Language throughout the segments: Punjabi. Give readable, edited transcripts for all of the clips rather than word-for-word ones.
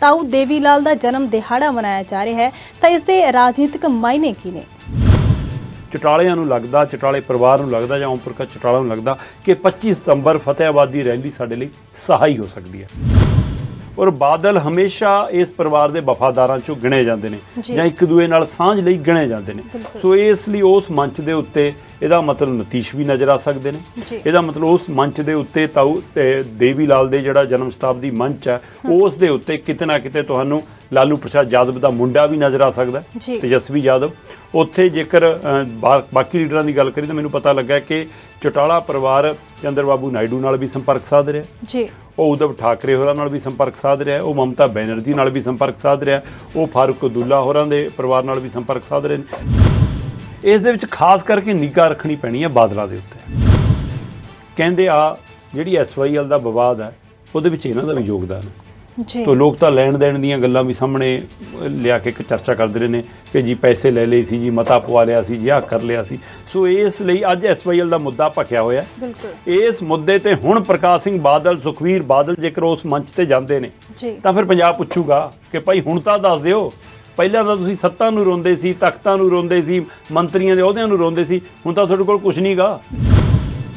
ਤਾऊ ਦੇਵੀ ਲਾਲ ਦਾ ਜਨਮ ਦਿਹਾੜਾ ਮਨਾਇਆ ਜਾ ਰਿਹਾ ਹੈ ਤਾਂ ਇਸ ਦੇ ਰਾਜਨੀਤਿਕ ਮਾਇਨੇ ਕੀ ਨੇ। ਚਟਾਲਿਆਂ ਨੂੰ ਲੱਗਦਾ, ਚਟਾਲੇ ਪਰਿਵਾਰ ਨੂੰ ਲੱਗਦਾ ਜਾਂ ਓਮ ਪ੍ਰਕਾਸ਼ ਚਟਾਲਾ ਨੂੰ ਲੱਗਦਾ ਕਿ 25 ਸਤੰਬਰ ਫਤਿਆਬਾਦ ਦੀ ਰੈਲੀ ਸਾਡੇ ਲਈ ਸਹਾਈ ਹੋ ਸਕਦੀ ਹੈ। ਔਰ ਬਾਦਲ ਹਮੇਸ਼ਾ ਇਸ ਪਰਿਵਾਰ ਦੇ ਵਫਾਦਾਰਾਂ ਚੋਂ ਗਿਣੇ ਜਾਂਦੇ ਨੇ ਜਾਂ ਇੱਕ ਦੂਏ ਨਾਲ ਸਾਂਝ ਲਈ ਗਿਣੇ ਜਾਂਦੇ ਨੇ। ਸੋ ਇਸ ਲਈ ਉਸ ਮੰਚ ਦੇ ਉੱਤੇ ਇਹਦਾ ਮਤਲਬ ਨਤੀਸ਼ ਵੀ ਨਜ਼ਰ ਆ ਸਕਦੇ ਨੇ। ਇਹਦਾ ਮਤਲਬ ਉਸ ਮੰਚ ਦੇ ਉੱਤੇ ਤਾਊ ਦੇਵੀ ਲਾਲ ਦੇ ਜਿਹੜਾ ਜਨਮ ਸ਼ਤਾਬਦੀ ਮੰਚ ਹੈ ਉਸ ਦੇ ਉੱਤੇ ਕਿਤੇ ਨਾ ਕਿਤੇ ਤੁਹਾਨੂੰ ਲਾਲੂ ਪ੍ਰਸਾਦ ਯਾਦਵ ਦਾ ਮੁੰਡਾ ਵੀ ਨਜ਼ਰ ਆ ਸਕਦਾ, ਤੇਜਸਵੀ ਯਾਦਵ। ਉੱਥੇ ਜੇਕਰ ਬਾਕੀ ਲੀਡਰਾਂ ਦੀ ਗੱਲ ਕਰੀਏ ਤਾਂ ਮੈਨੂੰ ਪਤਾ ਲੱਗਾ ਕਿ ਚੌਟਾਲਾ ਪਰਿਵਾਰ ਚੰਦਰ ਬਾਬੂ ਨਾਇਡੂ ਨਾਲ ਵੀ ਸੰਪਰਕ ਸਾਧ ਰਿਹਾ, ਉਹ ਉद्धਵ ਠਾਕਰੇ ਹੋਰਾਂ ਨਾਲ ਵੀ ਸੰਪਰਕ ਸਾਧ ਰਿਹਾ, ਉਹ ਮਮਤਾ ਬੈਨਰਜੀ ਨਾਲ ਵੀ ਸੰਪਰਕ ਸਾਧ ਰਿਹਾ, ਉਹ ਫਾਰੂਕ ਅਬਦੁੱਲਾ ਹੋਰਾਂ ਦੇ ਪਰਿਵਾਰ ਨਾਲ ਵੀ ਸੰਪਰਕ ਸਾਧ ਰਹੇ ਨੇ। ਇਸ ਦੇ ਵਿੱਚ ਖਾਸ ਕਰਕੇ ਨਿਗਾਹ ਰੱਖਣੀ ਪੈਣੀ ਹੈ ਬਾਦਲਾਂ ਦੇ ਉੱਤੇ। ਕਹਿੰਦੇ ਆ ਜਿਹੜੀ SYL ਦਾ ਵਿਵਾਦ ਹੈ ਉਹਦੇ ਵਿੱਚ ਇਹਨਾਂ ਦਾ ਵੀ ਯੋਗਦਾਨ ਹੈ। ਤੋ ਲੋਕ ਤਾਂ ਲੈਣ ਦੇਣ ਦੀਆਂ ਗੱਲਾਂ ਵੀ ਸਾਹਮਣੇ ਲਿਆ ਕੇ ਇੱਕ ਚਰਚਾ ਕਰਦੇ ਰਹੇ ਨੇ ਕਿ ਜੀ ਪੈਸੇ ਲੈ ਲਏ ਸੀ, ਜੀ ਮਤਾ ਪਵਾ ਲਿਆ ਸੀ, ਜੀ ਆਹ ਕਰ ਲਿਆ ਸੀ। ਸੋ ਇਸ ਲਈ ਅੱਜ SYL ਦਾ ਮੁੱਦਾ ਭਖਿਆ ਹੋਇਆ। ਇਸ ਮੁੱਦੇ ਤੇ ਹੁਣ ਪ੍ਰਕਾਸ਼ ਸਿੰਘ ਬਾਦਲ, ਸੁਖਬੀਰ ਬਾਦਲ ਜੇਕਰ ਉਸ ਮੰਚ ਤੇ ਜਾਂਦੇ ਨੇ ਤਾਂ ਫਿਰ ਪੰਜਾਬ ਪੁੱਛੂਗਾ ਕਿ ਭਾਈ ਹੁਣ ਤਾਂ ਦੱਸ ਦਿਓ, ਪਹਿਲਾਂ ਤਾਂ ਤੁਸੀਂ ਸੱਤਾ ਨੂੰ ਰੋਂਦੇ ਸੀ, ਤਖਤਾਂ ਨੂੰ ਰੋਂਦੇ ਸੀ, ਮੰਤਰੀਆਂ ਦੇ ਅਹੁਦਿਆਂ ਨੂੰ ਰੋਂਦੇ ਸੀ, ਹੁਣ ਤਾਂ ਤੁਹਾਡੇ ਕੋਲ ਕੁਝ ਨਹੀਂ ਗਾ।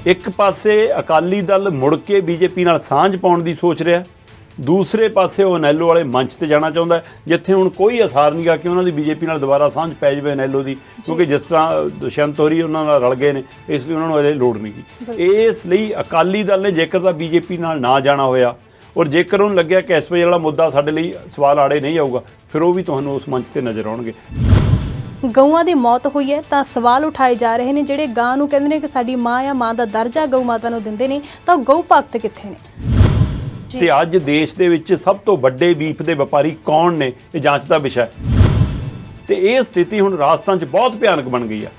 ਇੱਕ ਪਾਸੇ ਅਕਾਲੀ ਦਲ ਮੁੜ ਕੇ BJP ਨਾਲ ਸਾਂਝ ਪਾਉਣ ਦੀ ਸੋਚ ਰਿਹਾ, ਦੂਸਰੇ ਪਾਸੇ ਉਹ ਅਨੈਲੋ ਵਾਲੇ ਮੰਚ ਤੇ ਜਾਣਾ ਚਾਹੁੰਦਾ ਜਿੱਥੇ ਹੁਣ ਕੋਈ ਅਸਾਰ ਨਹੀਂ ਗਾ ਕਿ ਉਹਨਾਂ ਦੀ BJP ਨਾਲ ਦੁਬਾਰਾ ਸਾਂਝ ਪੈ ਜਾਵੇ ਅਨੈਲੋ ਦੀ, ਕਿਉਂਕਿ ਜਿਸ ਤਰ੍ਹਾਂ ਦੁਸ਼ਯੰਤ ਹੋਰੀ ਉਹਨਾਂ ਨਾਲ ਰਲ ਗਏ ਨੇ ਇਸ ਲਈ ਉਹਨਾਂ ਨੂੰ ਅਜੇ ਲੋੜ ਨਹੀਂ ਗੀ। ਇਸ ਲਈ ਅਕਾਲੀ ਦਲ ਨੇ ਜੇਕਰ ਤਾਂ BJP ਨਾਲ ਨਾ ਜਾਣਾ ਹੋਇਆ ਔਰ ਜੇਕਰ ਉਹਨੂੰ ਲੱਗਿਆ ਕਿ SYL ਵਾਲਾ ਮੁੱਦਾ ਸਾਡੇ ਲਈ ਸਵਾਲ ਆੜੇ ਨਹੀਂ ਆਊਗਾ ਫਿਰ ਉਹ ਵੀ ਤੁਹਾਨੂੰ ਉਸ ਮੰਚ ਤੇ ਨਜ਼ਰ ਆਉਣਗੇ। ਗਊਆਂ ਦੀ ਮੌਤ ਹੋਈ ਹੈ ਤਾਂ ਸਵਾਲ ਉਠਾਏ ਜਾ ਰਹੇ ਨੇ ਜਿਹੜੇ ਗਾਂ ਨੂੰ ਕਹਿੰਦੇ ਨੇ ਕਿ ਸਾਡੀ ਮਾਂ ਆ, ਮਾਂ ਦਾ ਦਰਜਾ ਗਊ ਮਾਤਾ ਨੂੰ ਦਿੰਦੇ ਨੇ, ਤਾਂ ਗਊ ਭਗਤ ਕਿੱਥੇ ਨੇ। ਤੇ ਅੱਜ ਦੇਸ਼ ਦੇ ਵਿੱਚ ਸਭ ਤੋਂ ਵੱਡੇ ਬੀਫ ਦੇ ਵਪਾਰੀ ਕੌਣ ਨੇ ਇਹ ਜਾਂਚ ਦਾ ਵਿਸ਼ਾ ਹੈ। ਤੇ ਇਹ ਸਥਿਤੀ ਹੁਣ ਰਾਜਸਥਾਨ 'ਚ ਬਹੁਤ ਭਿਆਨਕ ਬਣ ਗਈ ਆ।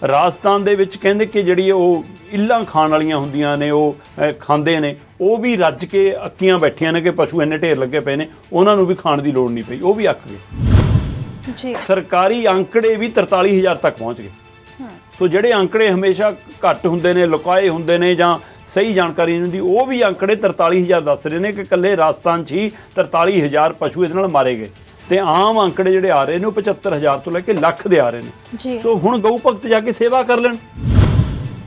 ਰਾਜਸਥਾਨ ਦੇ ਵਿੱਚ ਕਹਿੰਦੇ ਕਿ ਜਿਹੜੀ ਉਹ ਇੱਲਾਂ ਖਾਣ ਵਾਲੀਆਂ ਹੁੰਦੀਆਂ ਨੇ ਉਹ ਖਾਂਦੇ ਨੇ, ਉਹ ਵੀ ਰੱਜ ਕੇ ਅੱਕੀਆਂ ਬੈਠੀਆਂ ਨੇ ਕਿ ਪਸ਼ੂ ਇੰਨੇ ਢੇਰ ਲੱਗੇ ਪਏ ਨੇ, ਉਹਨਾਂ ਨੂੰ ਵੀ ਖਾਣ ਦੀ ਲੋੜ ਨਹੀਂ ਪਈ, ਉਹ ਵੀ ਅੱਕ ਗਏ। ਸਰਕਾਰੀ ਅੰਕੜੇ ਵੀ 43,000 ਤੱਕ ਪਹੁੰਚ ਗਏ। ਸੋ ਜਿਹੜੇ ਅੰਕੜੇ ਹਮੇਸ਼ਾ ਘੱਟ ਹੁੰਦੇ ਨੇ, ਲੁਕਾਏ ਹੁੰਦੇ ਨੇ ਜਾਂ ਸਹੀ ਜਾਣਕਾਰੀ ਨਹੀਂ ਹੁੰਦੀ, ਉਹ ਵੀ ਅੰਕੜੇ 43,000 ਦੱਸ ਰਹੇ ਨੇ ਕਿ ਇਕੱਲੇ ਰਾਜਸਥਾਨ 'ਚ ਹੀ 43,000 ਪਸ਼ੂ ਇਸ ਨਾਲ ਮਾਰੇ ਗਏ। ਤੇ ਆਮ ਅੰਕੜੇ ਜਿਹੜੇ ਆ ਰਹੇ ਨੇ ਉਹ 75,000 ਤੋਂ ਲੈ ਕੇ ਲੱਖ ਦੇ ਆ ਰਹੇ ਨੇ। ਸੋ ਹੁਣ ਗਊ ਭਗਤ ਜਾ ਕੇ ਸੇਵਾ ਕਰ ਲੈਣ।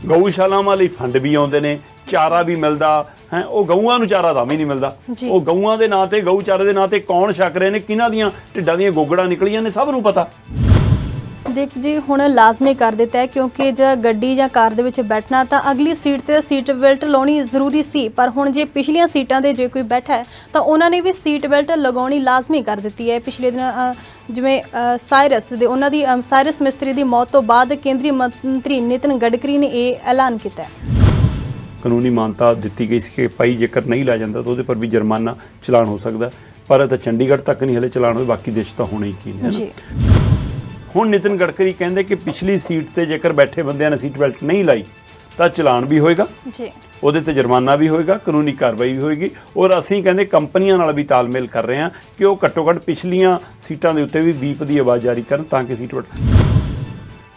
ਗਊਸ਼ਾਲਾਵਾਂ ਲਈ ਫੰਡ ਵੀ ਆਉਂਦੇ ਨੇ, ਚਾਰਾ ਵੀ ਮਿਲਦਾ ਹੈ, ਉਹ ਗਊਆਂ ਨੂੰ ਚਾਰਾ ਤਾਂ ਵੀ ਨਹੀਂ ਮਿਲਦਾ। ਉਹ ਗਊਆਂ ਦੇ ਨਾਂ ਤੇ, ਗਊ ਚਾਰੇ ਦੇ ਨਾਂ ਤੇ ਕੌਣ ਛਕ ਰਹੇ ਨੇ, ਕਿਹਨਾਂ ਦੀਆਂ ਢਿੱਡਾਂ ਦੀਆਂ ਗੋਗੜਾਂ ਨਿਕਲੀਆਂ ਨੇ, ਸਭ ਨੂੰ ਪਤਾ। ਦੀਪ ਜੀ ਹੁਣ ਲਾਜ਼ਮੀ ਕਰ ਦਿੱਤਾ ਹੈ ਕਿਉਂਕਿ ਜੇ ਗੱਡੀ ਜਾਂ ਕਾਰ ਦੇ ਵਿੱਚ ਬੈਠਣਾ ਤਾਂ ਅਗਲੀ ਸੀਟ ਤੇ ਸੀਟ ਬੈਲਟ ਲਾਉਣੀ ਜ਼ਰੂਰੀ ਸੀ, ਪਰ ਹੁਣ ਜੇ ਪਿਛਲੀਆਂ ਸੀਟਾਂ ਤੇ ਜੇ ਕੋਈ ਬੈਠਾ ਹੈ ਤਾਂ ਉਹਨਾਂ ਨੇ ਵੀ ਸੀਟ ਬੈਲਟ ਲਗਾਉਣੀ ਲਾਜ਼ਮੀ ਕਰ ਦਿੱਤੀ ਹੈ। ਪਿਛਲੇ ਦਿਨ ਜਿਵੇਂ ਸਾਇਰਸ ਮਿਸਤਰੀ ਦੀ ਮੌਤ ਤੋਂ ਬਾਅਦ ਕੇਂਦਰੀ ਮੰਤਰੀ ਨਿਤਿਨ ਗਡਕਰੀ ਨੇ ਇਹ ਐਲਾਨ ਕੀਤਾ ਹੈ। ਕਾਨੂੰਨੀ ਮਾਨਤਾ ਦਿੱਤੀ ਗਈ ਸੀ ਕਿ ਭਾਈ ਜੇਕਰ ਨਹੀਂ ਲਿਆ ਜਾਂਦਾ ਤਾਂ ਉਹਦੇ ਪਰ ਵੀ ਜੁਰਮਾਨਾ ਚਲਾਨ ਹੋ ਸਕਦਾ, ਪਰ ਇਹ ਤਾਂ ਚੰਡੀਗੜ੍ਹ ਤੱਕ ਨਹੀਂ ਹਲੇ ਚਲਾਨ ਹੋਏ, ਬਾਕੀ ਦੇਸ਼ ਤਾਂ ਹੋਣਾ ਹੀ ਕੀ ਨੇ। ਹੁਣ ਨਿਤਿਨ ਗਡਕਰੀ ਕਹਿੰਦੇ ਕਿ ਪਿਛਲੀ ਸੀਟ ਤੇ ਜੇਕਰ ਬੈਠੇ ਬੰਦਿਆਂ ਨੇ ਸੀਟ ਬੈਲਟ ਨਹੀਂ ਲਾਈ ਤਾਂ ਚਲਾਨ ਵੀ ਹੋਏਗਾ, ਉਹਦੇ ਤੇ ਜੁਰਮਾਨਾ ਵੀ ਹੋਏਗਾ, ਕਾਨੂੰਨੀ ਕਾਰਵਾਈ ਵੀ ਹੋਏਗੀ। ਔਰ ਅਸੀਂ ਕਹਿੰਦੇ ਕੰਪਨੀਆਂ ਨਾਲ ਵੀ ਤਾਲਮੇਲ ਕਰ ਰਹੇ ਹਾਂ ਕਿ ਉਹ ਘੱਟੋ ਘੱਟ ਪਿਛਲੀਆਂ ਸੀਟਾਂ ਦੇ ਉੱਤੇ ਵੀ ਬੀਪ ਦੀ ਆਵਾਜ਼ ਜਾਰੀ ਕਰਨ ਤਾਂ ਕਿ ਸੀਟ ਬੈਲਟ,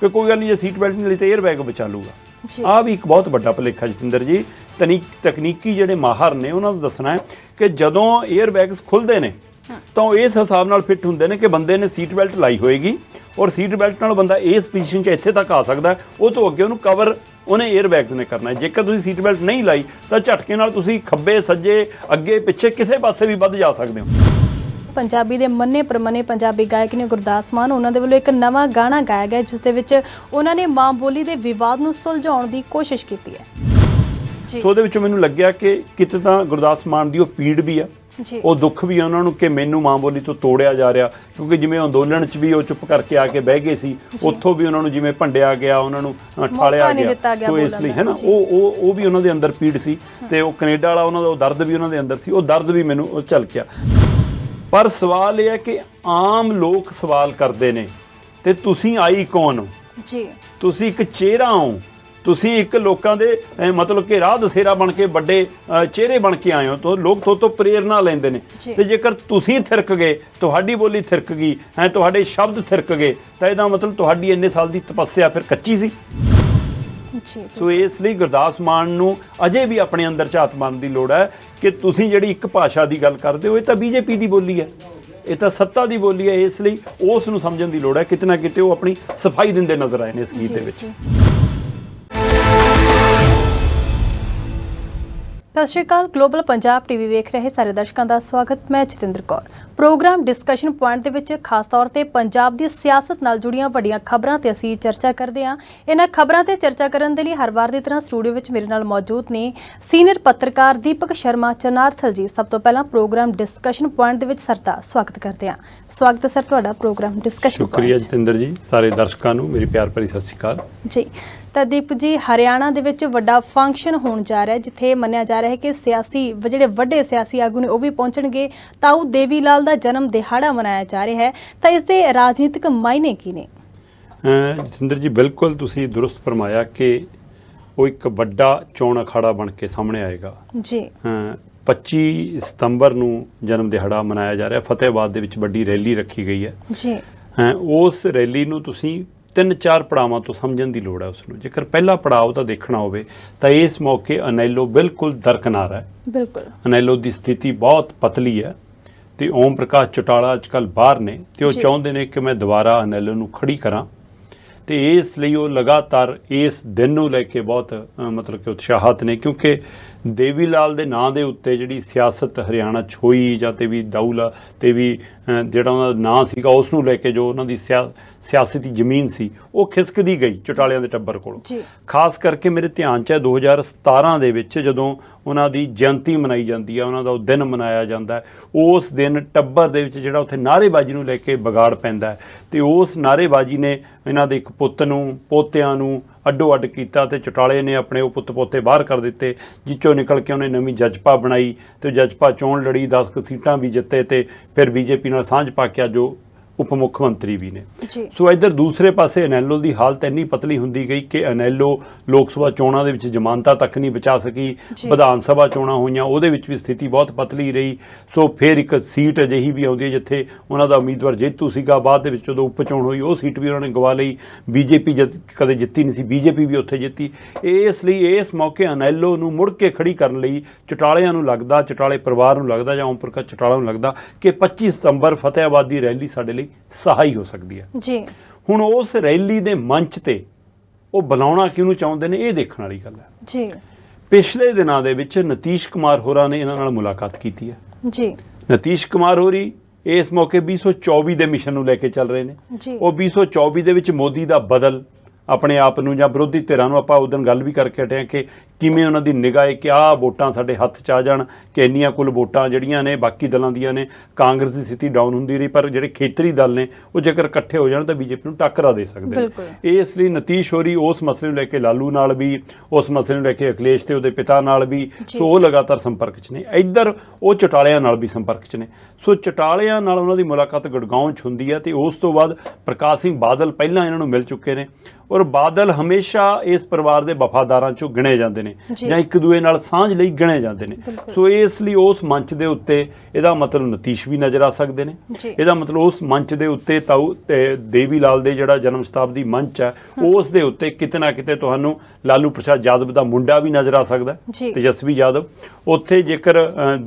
ਕਿ ਕੋਈ ਗੱਲ ਨਹੀਂ ਜੇ ਸੀਟ ਬੈਲਟ ਨਹੀਂ ਲਈ ਤਾਂ 에ਅਰ ਬੈਗ ਬਚਾ ਲੂਗਾ। ਆਹ ਵੀ ਇੱਕ ਬਹੁਤ ਵੱਡਾ ਭੁਲੇਖਾ ਜਤਿੰਦਰ ਜੀ। ਤਕਨੀਕੀ ਜਿਹੜੇ ਮਾਹਰ ਨੇ ਉਹਨਾਂ ਨੂੰ ਦੱਸਣਾ ਹੈ ਕਿ ਜਦੋਂ 에ਅਰ ਬੈਗਸ ਖੁੱਲ੍ਹਦੇ ਨੇ ਤਾਂ ਉਹ ਇਸ ਹਿਸਾਬ ਨਾਲ ਫਿੱਟ ਹੁੰਦੇ ਨੇ ਕਿ ਬੰਦੇ ਨੇ ਸੀਟ ਬੈਲਟ ਲਾਈ ਹੋਏਗੀ ਔਰ ਸੀਟ ਬੈਲਟ ਨਾਲ ਬੰਦਾ ਇਸ ਪੋਜੀਸ਼ਨ 'ਚ ਇੱਥੇ ਤੱਕ ਆ ਸਕਦਾ, ਉਹ ਤੋਂ ਅੱਗੇ ਉਹਨੂੰ ਕਵਰ ਉਹਨੇ 에ਅਰ ਬੈਗਸ ਨੇ ਕਰਨਾ ਹੈ। ਜੇਕਰ ਤੁਸੀਂ ਸੀਟ ਬੈਲਟ ਨਹੀਂ ਲਾਈ ਤਾਂ ਝਟਕੇ ਨਾਲ ਤੁਸੀਂ ਖੱਬੇ ਸੱਜੇ ਅੱਗੇ ਪਿੱਛੇ ਕਿਸੇ ਪਾਸੇ ਵੀ ਵੱਧ ਜਾ ਸਕਦੇ ਹੋ। ਪੰਜਾਬੀ ਦੇ ਮੰਨੇ ਪ੍ਰਮੰਨੇ ਪੰਜਾਬੀ ਗਾਇਕ ਨੇ ਗੁਰਦਾਸ ਮਾਨ, ਉਹਨਾਂ ਦੇ ਵੱਲੋਂ ਇੱਕ ਨਵਾਂ ਗਾਣਾ ਗਾਇਆ ਗਿਆ ਜਿਸ ਦੇ ਵਿੱਚ ਉਹਨਾਂ ਨੇ ਮਾਂ ਬੋਲੀ ਦੇ ਵਿਵਾਦ ਨੂੰ ਸੁਲਝਾਉਣ ਦੀ ਕੋਸ਼ਿਸ਼ ਕੀਤੀ ਹੈ। ਸੋ ਉਹਦੇ ਵਿੱਚੋਂ ਮੈਨੂੰ ਲੱਗਿਆ ਕਿ ਕਿਤੇ ਤਾਂ ਗੁਰਦਾਸ ਮਾਨ ਦੀ ਉਹ ਪੀੜ ਵੀ ਆ, ਉਹ ਦੁੱਖ ਵੀ ਆ ਉਹਨਾਂ ਨੂੰ ਕਿ ਮੈਨੂੰ ਮਾਂ ਬੋਲੀ ਤੋਂ ਤੋੜਿਆ ਜਾ ਰਿਹਾ, ਕਿਉਂਕਿ ਜਿਵੇਂ ਅੰਦੋਲਨ 'ਚ ਵੀ ਉਹ ਚੁੱਪ ਕਰਕੇ ਆ ਕੇ ਬਹਿ ਗਏ ਸੀ, ਉੱਥੋਂ ਵੀ ਉਹਨਾਂ ਨੂੰ ਜਿਵੇਂ ਭੰਡਿਆ ਗਿਆ, ਉਹਨਾਂ ਨੂੰ ਠਾਲਿਆ ਗਿਆ। ਸੋ ਇਸ ਲਈ ਹੈ ਨਾ ਉਹ ਵੀ ਉਹਨਾਂ ਦੇ ਅੰਦਰ ਪੀੜ ਸੀ ਤੇ ਉਹ ਕੈਨੇਡਾ ਵਾਲਾ ਉਹਨਾਂ ਦਾ ਉਹ ਦਰਦ ਵੀ ਉਹਨਾਂ ਦੇ ਅੰਦਰ ਸੀ, ਉਹ ਦਰਦ ਵੀ ਮੈਨੂੰ ਉਹ ਝਲਕਿਆ। ਪਰ ਸਵਾਲ ਇਹ ਹੈ ਕਿ ਆਮ ਲੋਕ ਸਵਾਲ ਕਰਦੇ ਨੇ ਤੇ ਤੁਸੀਂ ਆਈ ਕੌਣ ਹੋ? ਤੁਸੀਂ ਇੱਕ ਚਿਹਰਾ ਹੋ, ਤੁਸੀਂ ਇੱਕ ਲੋਕਾਂ ਦੇ ਮਤਲਬ ਕਿ ਰਾਹ ਦਸੇਰਾ ਬਣ ਕੇ ਵੱਡੇ ਚਿਹਰੇ ਬਣ ਕੇ ਆਏ ਹੋ, ਤਾਂ ਲੋਕ ਤੁਹਾਡੇ ਤੋਂ ਪ੍ਰੇਰਨਾ ਲੈਂਦੇ ਨੇ। ਤੇ ਜੇਕਰ ਤੁਸੀਂ ਥਿਰਕ ਗਏ, ਤੁਹਾਡੀ ਬੋਲੀ ਥਿਰਕ ਗਈ ਹੈ, ਤੁਹਾਡੇ ਸ਼ਬਦ ਥਿਰਕ ਗਏ, ਤਾਂ ਇਹਦਾ ਮਤਲਬ ਤੁਹਾਡੀ ਇੰਨੇ ਸਾਲ ਦੀ ਤਪੱਸਿਆ ਫਿਰ ਕੱਚੀ ਸੀ। ਜੀ ਸੋ ਇਸ ਲਈ ਗੁਰਦਾਸ ਮਾਨ ਨੂੰ ਅਜੇ ਵੀ ਆਪਣੇ ਅੰਦਰ ਝਾਤ ਮਾਰਨ ਦੀ ਲੋੜ ਹੈ ਕਿ ਤੁਸੀਂ ਜਿਹੜੀ ਇੱਕ ਭਾਸ਼ਾ ਦੀ ਗੱਲ ਕਰਦੇ ਹੋ, ਇਹ ਤਾਂ ਬੀਜੇਪੀ ਦੀ ਬੋਲੀ ਹੈ, ਇਹ ਤਾਂ ਸੱਤਾ ਦੀ ਬੋਲੀ ਹੈ। ਇਸ ਲਈ ਉਸ ਨੂੰ ਸਮਝਣ ਦੀ ਲੋੜ ਹੈ। ਕਿਤੇ ਨਾ ਕਿਤੇ ਉਹ ਆਪਣੀ ਸਫਾਈ ਦਿੰਦੇ ਨਜ਼ਰ ਆਏ ਨੇ ਇਸ ਗੀਤ ਦੇ ਵਿੱਚ। ਸਤਿ ਸ਼੍ਰੀ ਅਕਾਲ। ਗਲੋਬਲ ਪੰਜਾਬ ਟੀਵੀ ਵੇਖ ਰਹੇ ਸਾਰੇ ਦਰਸ਼ਕਾਂ ਦਾ ਸਵਾਗਤ। ਮੈਂ Jatinder Kaur. Program discussion point ਦੇ ਵਿੱਚ ਖਾਸ ਤੌਰ ਤੇ ਪੰਜਾਬ ਦੀ ਸਿਆਸਤ ਨਾਲ ਜੁੜੀਆਂ ਵੱਡੀਆਂ ਖਬਰਾਂ ਤੇ ਅਸੀਂ ਚਰਚਾ ਕਰਦੇ ਹਾਂ। ਇਹਨਾਂ ਖਬਰਾਂ ਤੇ ਚਰਚਾ ਕਰਨ ਦੇ ਲਈ ਹਰ ਵਾਰ ਦੀ ਤਰ੍ਹਾਂ ਸਟੂਡੀਓ ਵਿੱਚ ਮੇਰੇ ਨਾਲ ਮੌਜੂਦ ਨੇ ਸੀਨੀਅਰ ਪੱਤਰਕਾਰ ਦੀਪਕ ਸ਼ਰਮਾ ਚਨਾਰਥਲ ਜੀ। ਸਭ ਤੋਂ ਪਹਿਲਾਂ ਪ੍ਰੋਗਰਾਮ ਡਿਸਕਸ਼ਨ ਪੁਆਇੰਟ ਦੇ ਵਿੱਚ ਸਰ ਦਾ ਸਵਾਗਤ ਕਰਦੇ ਹਾਂ। ਸਵਾਗਤ ਹੈ ਸਰ ਤੁਹਾਡਾ ਪ੍ਰੋਗਰਾਮ ਡਿਸਕਸ਼ਨ। ਸ਼ੁਕਰੀਆ ਜਤਿੰਦਰ ਜੀ। ਸਾਰੇ ਦਰਸ਼ਕਾਂ ਨੂੰ ਮੇਰੀ ਪਿਆਰ ਭਰੀ ਸਤਿ ਸ਼੍ਰੀ ਅਕਾਲ ਜੀ। ਤਾਂ ਦੀਪ ਜੀ, ਹਰਿਆਣਾ ਦੇ ਵਿੱਚ ਵੱਡਾ ਫੰਕਸ਼ਨ ਹੋਣ ਜਾ ਰਿਹਾ, ਜਿੱਥੇ ਮੰਨਿਆ ਜਾ ਰਿਹਾ ਹੈ ਕਿ ਜਿਹੜੇ ਵੱਡੇ ਸਿਆਸੀ ਆਗੂ ਨੇ ਉਹ ਵੀ ਪਹੁੰਚਣਗੇ। ਤਾਊ ਦੇਵੀ ਲਾਲ ਦਾ ਜਨਮ ਦਿਹਾੜਾ ਮਨਾਇਆ ਜਾ ਰਿਹਾ ਹੈ, ਤਾਂ ਇਸ ਦੇ ਰਾਜਨੀਤਿਕ ਮਾਇਨੇ ਕੀ ਨੇ? ਜਤਿੰਦਰ ਜੀ, ਬਿਲਕੁਲ ਤੁਸੀਂ ਦੁਰਸਤ ਫਰਮਾਇਆ ਕਿ ਉਹ ਇੱਕ ਵੱਡਾ ਚੋਣ ਅਖਾੜਾ ਬਣ ਕੇ ਸਾਹਮਣੇ ਆਏਗਾ ਜੀ। 25 ਸਤੰਬਰ ਨੂੰ ਜਨਮ ਦਿਹਾੜਾ ਮਨਾਇਆ ਜਾ ਰਿਹਾ। ਫਤਿਹਾਬਾਦ ਦੇ ਵਿੱਚ ਵੱਡੀ ਰੈਲੀ ਰੱਖੀ ਗਈ ਹੈ ਜੀ। ਉਸ ਰੈਲੀ ਨੂੰ ਤੁਸੀਂ 3-4 ਪੜਾਵਾਂ ਤੋਂ ਸਮਝਣ ਦੀ ਲੋੜ ਹੈ ਉਸ ਨੂੰ। ਜੇਕਰ ਪਹਿਲਾ ਪੜਾਅ ਤਾਂ ਦੇਖਣਾ ਹੋਵੇ ਤਾਂ ਇਸ ਮੌਕੇ ਅਨੈਲੋ ਬਿਲਕੁਲ ਦਰਕਨਾਰ ਹੈ। ਬਿਲਕੁਲ ਅਨੈਲੋ ਦੀ ਸਥਿਤੀ ਬਹੁਤ ਪਤਲੀ ਹੈ ਤੇ ਓਮ ਪ੍ਰਕਾਸ਼ ਚੌਟਾਲਾ ਅੱਜ ਕੱਲ੍ਹ ਬਾਹਰ ਨੇ ਤੇ ਉਹ ਚਾਹੁੰਦੇ ਨੇ ਕਿ ਮੈਂ ਦੁਬਾਰਾ ਅਨੈਲੋ ਨੂੰ ਖੜੀ ਕਰਾਂ ਤੇ ਇਸ ਲਈ ਉਹ ਲਗਾਤਾਰ ਇਸ ਦਿਨ ਨੂੰ ਲੈ ਕੇ ਬਹੁਤ ਮਤਲਬ ਕਿ ਉਤਸ਼ਾਹਤ ਨੇ, ਕਿਉਂਕਿ ਦੇਵੀ ਲਾਲ ਦੇ ਨਾਂ ਦੇ ਉੱਤੇ ਜਿਹੜੀ ਸਿਆਸਤ ਹਰਿਆਣਾ 'ਚ ਹੋਈ ਜਾਂ ਤੇ ਵੀ ਦਾਊਲਾ ਤੇ ਵੀ ਜਿਹੜਾ ਉਹਨਾਂ ਦਾ ਨਾਂ ਸੀਗਾ ਉਸ ਨੂੰ ਲੈ ਕੇ ਜੋ ਉਹਨਾਂ ਦੀ ਸਿਆਸਤੀ ਜ਼ਮੀਨ ਸੀ ਉਹ ਖਿਸਕਦੀ ਗਈ ਚੌਟਾਲਿਆਂ ਦੇ ਟੱਬਰ ਕੋਲੋਂ। ਖਾਸ ਕਰਕੇ ਮੇਰੇ ਧਿਆਨ 'ਚ ਹੈ 2017 ਦੇ ਵਿੱਚ ਜਦੋਂ ਉਹਨਾਂ ਦੀ ਜਯੰਤੀ ਮਨਾਈ ਜਾਂਦੀ ਹੈ, ਉਹਨਾਂ ਦਾ ਉਹ ਦਿਨ ਮਨਾਇਆ ਜਾਂਦਾ, ਉਸ ਦਿਨ ਟੱਬਰ ਦੇ ਵਿੱਚ ਜਿਹੜਾ ਉੱਥੇ ਨਾਅਰੇਬਾਜ਼ੀ ਨੂੰ ਲੈ ਕੇ ਵਿਗਾੜ ਪੈਂਦਾ ਹੈ ਤੇ ਉਸ ਨਾਅਰੇਬਾਜ਼ੀ ਨੇ ਇਹਨਾਂ ਦੇ ਇੱਕ ਪੁੱਤ ਨੂੰ ਪੋਤਿਆਂ ਨੂੰ ਅੱਡੋ ਅੱਡ ਕੀਤਾ ਤੇ ਚੌਟਾਲੇ ਨੇ ਆਪਣੇ ਉਹ ਪੁੱਤ ਪੋਤੇ ਬਾਹਰ ਕਰ ਦਿੱਤੇ, ਜਿੱਚੋਂ ਨਿਕਲ ਕੇ ਉਹਨੇ ਨਵੀਂ ਜਜਪਾ ਬਣਾਈ ਤੇ ਜਜਪਾ ਚੋਣ ਲੜੀ, 10 ਸੀਟਾਂ ਵੀ ਜਿੱਤੇ ਤੇ ਫਿਰ ਬੀਜੇਪੀ ਨਾਲ ਸਾਂਝ ਪਾ ਕੇ ਜੋ ਉਪ ਮੁੱਖ ਮੰਤਰੀ ਵੀ ਨੇ। ਸੋ ਇੱਧਰ ਦੂਸਰੇ ਪਾਸੇ ਅਨੈਲੋ ਦੀ ਹਾਲਤ ਇੰਨੀ ਪਤਲੀ ਹੁੰਦੀ ਗਈ ਕਿ ਅਨੈਲੋ ਲੋਕ ਸਭਾ ਚੋਣਾਂ ਦੇ ਵਿੱਚ ਜ਼ਮਾਨਤਾਂ ਤੱਕ ਨਹੀਂ ਬਚਾ ਸਕੀ। ਵਿਧਾਨ ਸਭਾ ਚੋਣਾਂ ਹੋਈਆਂ ਉਹਦੇ ਵਿੱਚ ਵੀ ਸਥਿਤੀ ਬਹੁਤ ਪਤਲੀ ਰਹੀ। ਸੋ ਫਿਰ ਇੱਕ ਸੀਟ ਅਜਿਹੀ ਵੀ ਆਉਂਦੀ ਹੈ ਜਿੱਥੇ ਉਹਨਾਂ ਦਾ ਉਮੀਦਵਾਰ ਜੇਤੂ ਸੀਗਾ, ਬਾਅਦ ਦੇ ਵਿੱਚ ਜਦੋਂ ਉਪ ਚੋਣ ਹੋਈ ਉਹ ਸੀਟ ਵੀ ਉਹਨਾਂ ਨੇ ਗਵਾ ਲਈ। ਬੀਜੇਪੀ ਕਦੇ ਜਿੱਤੀ ਨਹੀਂ ਸੀ, ਬੀਜੇਪੀ ਵੀ ਉੱਥੇ ਜਿੱਤੀ। ਇਸ ਲਈ ਇਸ ਮੌਕੇ ਅਨੈਲੋ ਨੂੰ ਮੁੜ ਕੇ ਖੜੀ ਕਰਨ ਲਈ ਚੌਟਾਲਿਆਂ ਨੂੰ ਲੱਗਦਾ, ਚੌਟਾਲੇ ਪਰਿਵਾਰ ਨੂੰ ਲੱਗਦਾ ਜਾਂ ਓਮ ਪ੍ਰਕਾਸ਼ ਚੌਟਾਲਾ ਨੂੰ ਲੱਗਦਾ ਕਿ 25 ਸਤੰਬਰ ਫਤਿਹਾਬਾਦ ਦੀ ਰੈਲੀ ਸਾਡੇ ਲਈ ਸਹਾਈ ਹੋ ਸਕਦੀ ਹੈ ਜੀ। ਹੁਣ ਉਸ ਰੈਲੀ ਦੇ ਮੰਚ ਤੇ ਉਹ ਬੁਲਾਉਣਾ ਕਿਹਨੂੰ ਚਾਹੁੰਦੇ ਨੇ, ਇਹ ਦੇਖਣ ਵਾਲੀ ਗੱਲ ਹੈ ਜੀ। ਪਿਛਲੇ ਦਿਨਾਂ ਦੇ ਵਿੱਚ ਨਤੀਸ਼ ਕੁਮਾਰ ਹੋਰਾਂ ਨੇ ਇਹਨਾਂ ਨਾਲ ਮੁਲਾਕਾਤ ਕੀਤੀ ਹੈ ਜੀ। ਨਤੀਸ਼ ਕੁਮਾਰ ਹੋਰੀ ਇਸ ਮੌਕੇ 2024 ਦੇ ਮਿਸ਼ਨ ਨੂੰ ਲੈ ਕੇ ਚੱਲ ਰਹੇ ਨੇ। ਉਹ 2024 ਦੇ ਵਿੱਚ ਮੋਦੀ ਦਾ ਬਦਲ ਆਪਣੇ ਆਪ ਨੂੰ ਜਾਂ ਵਿਰੋਧੀ ਧਿਰਾਂ ਨੂੰ, ਆਪਾਂ ਉਦੋਂ ਗੱਲ ਵੀ ਕਰਕੇ ਹਟੇ ਕਿ ਕਿਵੇਂ ਉਹਨਾਂ ਦੀ ਨਿਗਾਹ ਕਿ ਆਹ ਵੋਟਾਂ ਸਾਡੇ ਹੱਥ 'ਚ ਆ ਜਾਣ, ਕਿ ਇੰਨੀਆਂ ਕੁੱਲ ਵੋਟਾਂ ਜਿਹੜੀਆਂ ਨੇ ਬਾਕੀ ਦਲਾਂ ਦੀਆਂ ਨੇ। ਕਾਂਗਰਸ ਦੀ ਸਥਿਤੀ ਡਾਊਨ ਹੁੰਦੀ ਰਹੀ, ਪਰ ਜਿਹੜੇ ਖੇਤਰੀ ਦਲ ਨੇ ਉਹ ਜੇਕਰ ਇਕੱਠੇ ਹੋ ਜਾਣ ਤਾਂ ਬੀਜੇਪੀ ਨੂੰ ਟੱਕਰਾ ਦੇ ਸਕਦੇ ਨੇ। ਇਸ ਲਈ ਨਤੀਸ਼ ਹੋਰੀ ਉਸ ਮਸਲੇ ਨੂੰ ਲੈ ਕੇ ਲਾਲੂ ਨਾਲ ਵੀ, ਉਸ ਮਸਲੇ ਨੂੰ ਲੈ ਕੇ ਅਖਿਲੇਸ਼ ਤੇ ਉਹਦੇ ਪਿਤਾ ਨਾਲ ਵੀ, ਸੋ ਉਹ ਲਗਾਤਾਰ ਸੰਪਰਕ 'ਚ ਨੇ। ਇੱਧਰ ਉਹ ਚੌਟਾਲਿਆਂ ਨਾਲ ਵੀ ਸੰਪਰਕ 'ਚ ਨੇ। ਸੋ ਚੌਟਾਲਿਆਂ ਨਾਲ ਉਹਨਾਂ ਦੀ ਮੁਲਾਕਾਤ ਗੁੜਗਾਉਂ 'ਚ ਹੁੰਦੀ ਹੈ ਤੇ ਉਸ ਤੋਂ ਬਾਅਦ ਪ੍ਰਕਾਸ਼ ਸਿੰਘ ਬਾਦਲ ਪਹਿਲਾਂ ਇਹਨਾਂ ਨੂੰ ਮਿਲ ਚੁੱਕੇ ਨੇ ਔਰ ਬਾਦਲ ਹਮੇਸ਼ਾ ਇਸ ਪਰਿਵਾਰ ਦੇ ਵਫਾਦਾਰਾਂ 'ਚੋਂ ਗਿਣੇ ਜਾਂਦੇ ਨੇ ਜਾਂ ਇੱਕ ਦੂਏ ਨਾਲ ਸਾਂਝ ਲਈ ਗਿਣੇ ਜਾਂਦੇ ਨੇ। ਸੋ ਇਸ ਲਈ ਉਸ ਮੰਚ ਦੇ ਉੱਤੇ ਇਹਦਾ ਮਤਲਬ ਨਤੀਸ਼ ਵੀ ਨਜ਼ਰ ਆ ਸਕਦੇ ਨੇ। ਇਹਦਾ ਮਤਲਬ ਉਸ ਮੰਚ ਦੇ ਉੱਤੇ ਤਾਊ ਦੇਵੀ ਲਾਲ ਦੇ ਜਿਹੜਾ ਜਨਮ ਸ਼ਤਾਬਦੀ ਮੰਚ ਹੈ ਉਸ ਦੇ ਉੱਤੇ ਕਿਤੇ ਨਾ ਕਿਤੇ ਤੁਹਾਨੂੰ ਲਾਲੂ ਪ੍ਰਸਾਦ ਯਾਦਵ ਦਾ ਮੁੰਡਾ ਵੀ ਨਜ਼ਰ ਆ ਸਕਦਾ, ਤੇਜਸਵੀ ਯਾਦਵ। ਉੱਥੇ ਜੇਕਰ